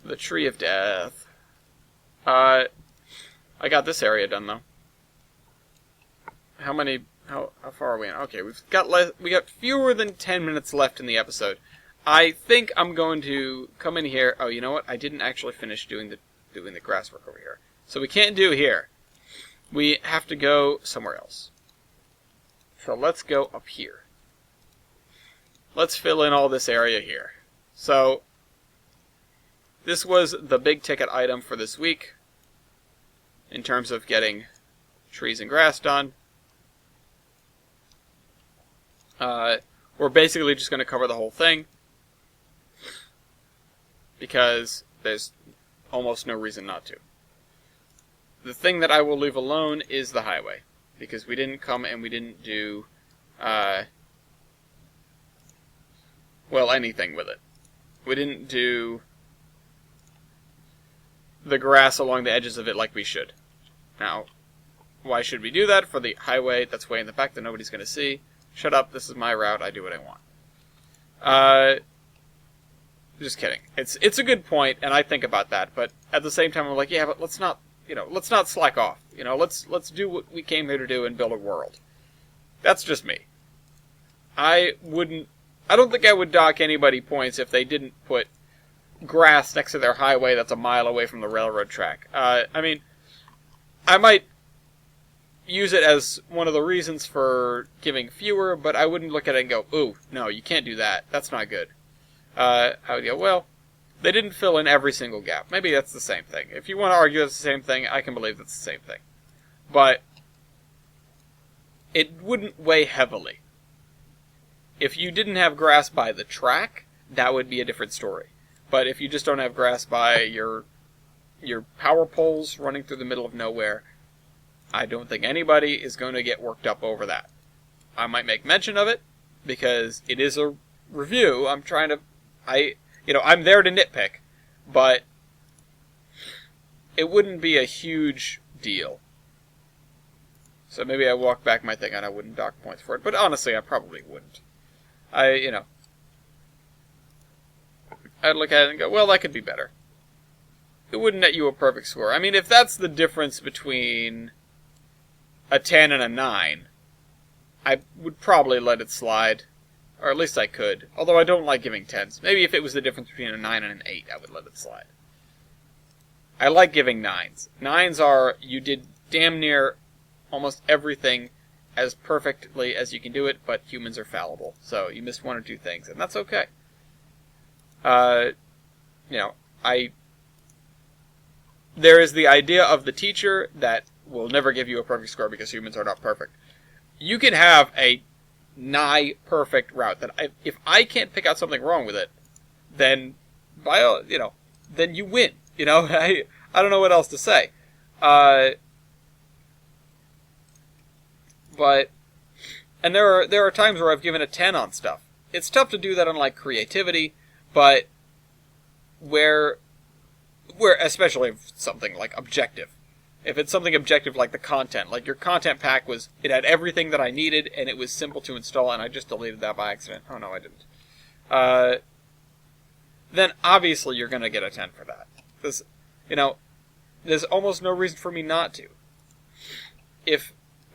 The Tree of Death. I got this area done, though. How far are we in? Okay, we got fewer than 10 minutes left in the episode. I think I'm going to come in here. Oh, you know what? I didn't actually finish doing the grass work over here. So we can't do here. We have to go somewhere else. So let's go up here. Let's fill in all this area here. So, this was the big ticket item for this week in terms of getting trees and grass done. We're basically just going to cover the whole thing because there's almost no reason not to. The thing that I will leave alone is the highway, because we didn't come and we didn't do, anything with it. We didn't do the grass along the edges of it like we should. Now, why should we do that? For the highway that's way in the back that nobody's going to see. Shut up, this is my route, I do what I want. Just kidding. It's a good point, and I think about that, but at the same time I'm like, yeah, but let's not slack off. Let's do what we came here to do and build a world. That's just me. I don't think I would dock anybody points if they didn't put grass next to their highway that's a mile away from the railroad track. I might use it as one of the reasons for giving fewer, but I wouldn't look at it and go, ooh, no, you can't do that. That's not good. I would go, well, they didn't fill in every single gap. Maybe that's the same thing. If you want to argue that's the same thing, I can believe that's the same thing. But it wouldn't weigh heavily. If you didn't have grass by the track, that would be a different story. But if you just don't have grass by your power poles running through the middle of nowhere, I don't think anybody is going to get worked up over that. I might make mention of it, because it is a review. I'm there to nitpick, but it wouldn't be a huge deal. So maybe I walk back my thing and I wouldn't dock points for it, but honestly, I probably wouldn't. I'd look at it and go, well, that could be better. It wouldn't net you a perfect score. I mean, if that's the difference between a 10 and a 9, I would probably let it slide. Or at least I could. Although I don't like giving 10s. Maybe if it was the difference between a 9 and an 8, I would let it slide. I like giving 9s. 9s are, you did damn near almost everything as perfectly as you can do it, but humans are fallible. So you missed one or two things, and that's okay. There is the idea of the teacher that will never give you a perfect score because humans are not perfect. You can have a nigh perfect route that if I can't pick out something wrong with it, then then you win. I don't know what else to say. And there are times where I've given a 10 on stuff. It's tough to do that on like creativity, but where especially if it's something like objective. If it's something objective like the content, like your content pack it had everything that I needed and it was simple to install and I just deleted that by accident. Oh no, I didn't. Then obviously you're going to get a 10 for that. There's almost no reason for me not to.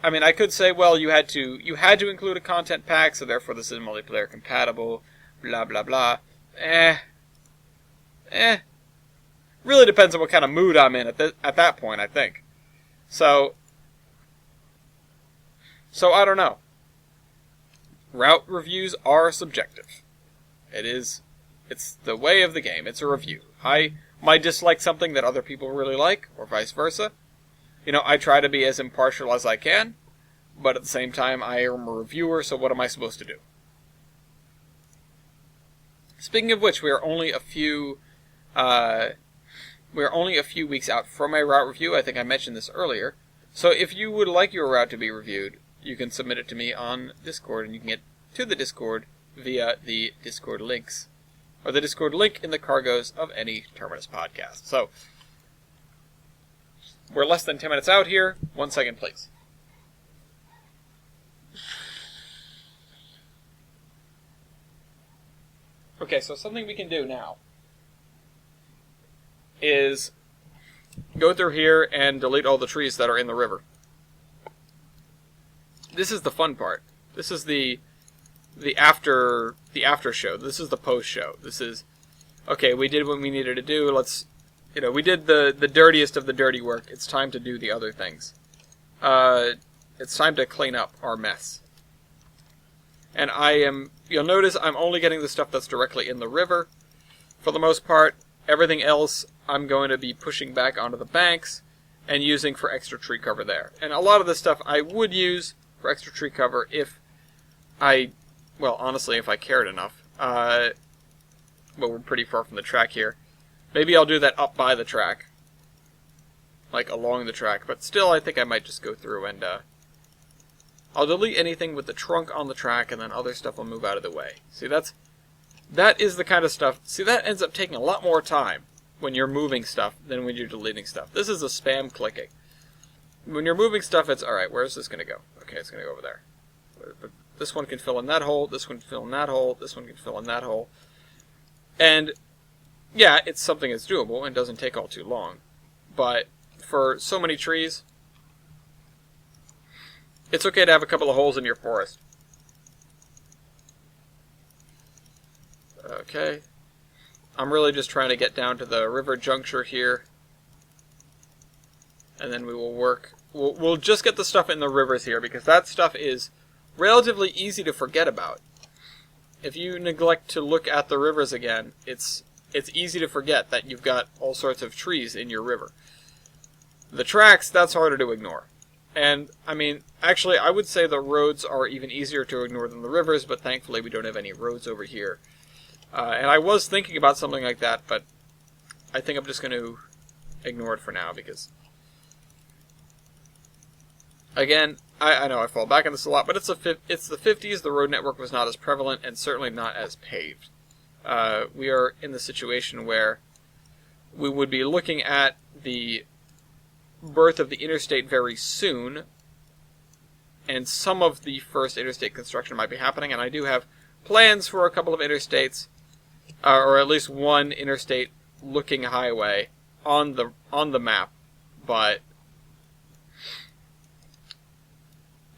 I could say, well, you had to include a content pack, so therefore this is multiplayer compatible, blah blah blah. Really depends on what kind of mood I'm in at that point, I think. So I don't know. Route reviews are subjective. It's the way of the game. It's a review. I might dislike something that other people really like, or vice versa. I try to be as impartial as I can, but at the same time, I am a reviewer, so what am I supposed to do? Speaking of which, we are only a few weeks out from my route review. I think I mentioned this earlier. So if you would like your route to be reviewed, you can submit it to me on Discord, and you can get to the Discord via the Discord links, or the Discord link in the cargoes of any Terminus podcast. So, we're less than 10 minutes out here. 1 second, please. Okay, so something we can do now is go through here and delete all the trees that are in the river. This is the fun part. This is the after show. This is the post show. This is, okay, we did what we needed to do. We did the dirtiest of the dirty work. It's time to do the other things. It's time to clean up our mess. And you'll notice I'm only getting the stuff that's directly in the river. For the most part, everything else I'm going to be pushing back onto the banks and using for extra tree cover there. And a lot of this stuff I would use for extra tree cover if I cared enough. But we're pretty far from the track here. Maybe I'll do that up by the track. Like along the track. But still, I think I might just go through and I'll delete anything with the trunk on the track, and then other stuff will move out of the way. See, that is the kind of stuff. See, that ends up taking a lot more time when you're moving stuff than when you're deleting stuff. This is a spam clicking. When you're moving stuff, it's, alright, where's this going to go? Okay, it's going to go over there. But this one can fill in that hole, this one can fill in that hole, this one can fill in that hole. And, yeah, it's something that's doable and doesn't take all too long. But for so many trees, it's okay to have a couple of holes in your forest. Okay. I'm really just trying to get down to the river juncture here. And then we will work. We'll just get the stuff in the rivers here, because that stuff is relatively easy to forget about. If you neglect to look at the rivers again, it's easy to forget that you've got all sorts of trees in your river. The tracks, that's harder to ignore. And, I mean, actually, I would say the roads are even easier to ignore than the rivers, but thankfully we don't have any roads over here. And I was thinking about something like that, but I think I'm just going to ignore it for now, because... Again, I know I fall back on this a lot, but it's the 50s, the road network was not as prevalent, and certainly not as paved. We are in the situation where we would be looking at the birth of the interstate very soon, and some of the first interstate construction might be happening, and I do have plans for a couple of interstates, or at least one interstate-looking highway on the map, but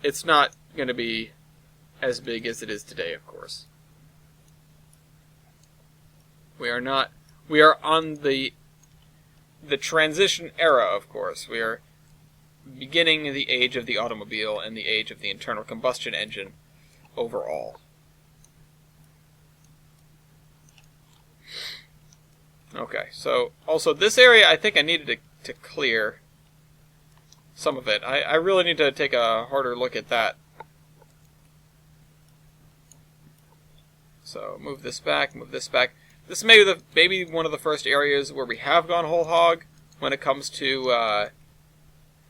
it's not going to be as big as it is today, of course. We are on the transition era, of course. We are beginning the age of the automobile and the age of the internal combustion engine overall. Okay, so also this area I think I needed to clear some of it. I really need to take a harder look at that. So move this back, move this back. This may be maybe one of the first areas where we have gone whole hog when it comes to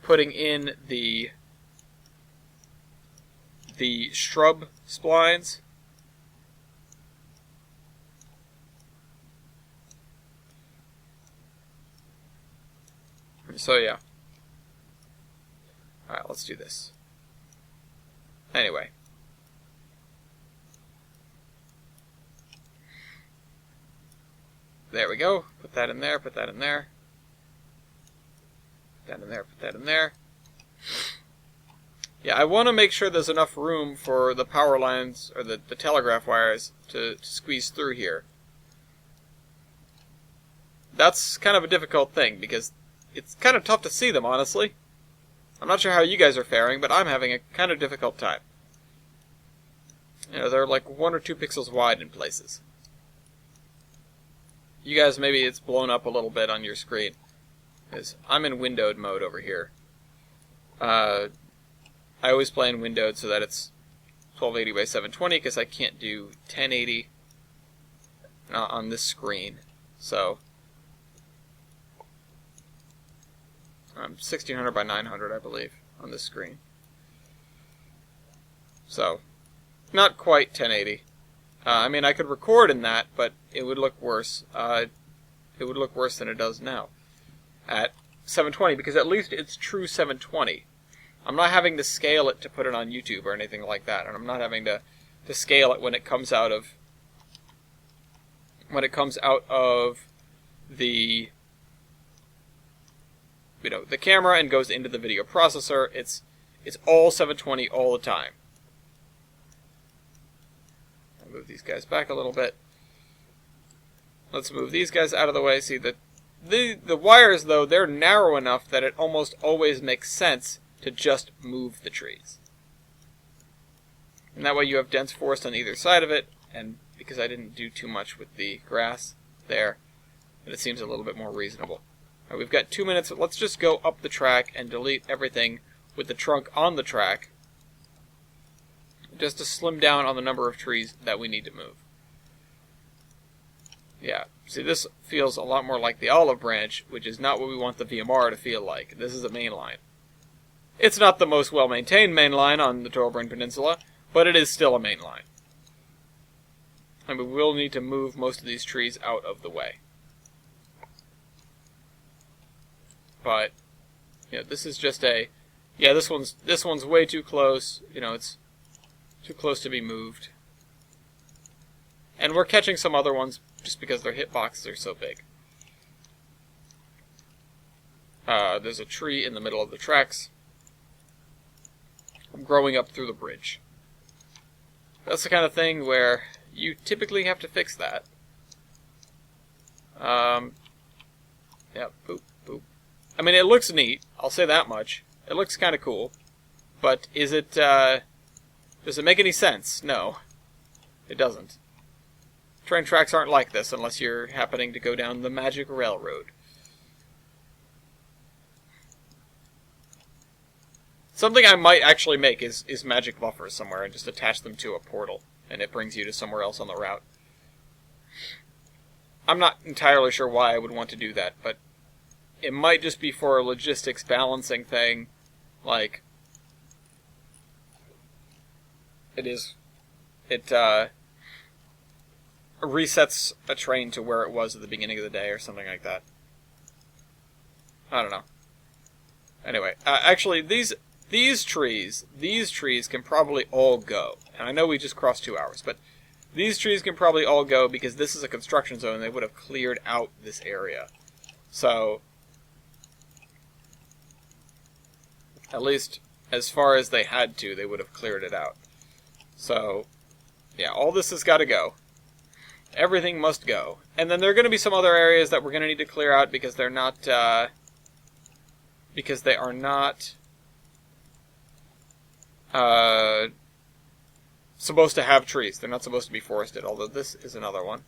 putting in the shrub splines. So yeah. Alright, let's do this. Anyway. There we go. Put that in there, put that in there. Put that in there, put that in there. Yeah, I want to make sure there's enough room for the power lines, or the telegraph wires, to squeeze through here. That's kind of a difficult thing, because it's kind of tough to see them, honestly. I'm not sure how you guys are faring, but I'm having a kind of difficult time. You know, they're like 1 or 2 pixels wide in places. You guys, maybe it's blown up a little bit on your screen, because I'm in windowed mode over here. I always play in windowed so that it's 1280 by 720, because I can't do 1080 on this screen. So 1600 by 900, I believe, on this screen. So, not quite 1080. I mean, I could record in that, but it would look worse. It would look worse than it does now at 720, because at least it's true 720. I'm not having to scale it to put it on YouTube or anything like that, and I'm not having to scale it when it comes out of the the camera and goes into the video processor. It's all 720 all the time. I'll move these guys back a little bit. Let's move these guys out of the way. See, the wires, though, they're narrow enough that it almost always makes sense to just move the trees. And that way you have dense forest on either side of it, and because I didn't do too much with the grass there, it seems a little bit more reasonable. Right, we've got 2 minutes. Let's just go up the track and delete everything with the trunk on the track, just to slim down on the number of trees that we need to move. Yeah, see, this feels a lot more like the olive branch, which is not what we want the VMR to feel like. This is a main line. It's not the most well-maintained main line on the Torbern Peninsula, but it is still a main line. And we will need to move most of these trees out of the way. But, you know, this is just a... Yeah, this one's way too close. You know, it's too close to be moved. And we're catching some other ones just because their hitboxes are so big. There's a tree in the middle of the tracks, growing up through the bridge. That's the kind of thing where you typically have to fix that. Yeah, boop, boop. I mean, it looks neat, I'll say that much. It looks kind of cool. But is it, does it make any sense? No. It doesn't. Train tracks aren't like this unless you're happening to go down the magic railroad. Something I might actually make is magic buffers somewhere and just attach them to a portal, and it brings you to somewhere else on the route. I'm not entirely sure why I would want to do that, but it might just be for a logistics balancing thing, like it resets a train to where it was at the beginning of the day or something like that. I don't know. Anyway, actually, these trees can probably all go. And I know we just crossed 2 hours, but these trees can probably all go because this is a construction zone and they would have cleared out this area. So, at least as far as they had to, they would have cleared it out. So, yeah, all this has got to go. Everything must go. And then there are going to be some other areas that we're going to need to clear out because they're not, because they are not supposed to have trees. They're not supposed to be forested, although this is another one.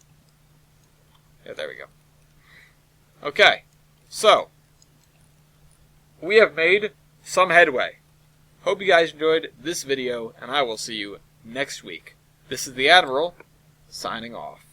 Yeah, there we go. Okay, so we have made some headway. Hope you guys enjoyed this video, and I will see you next week. This is the Admiral, signing off.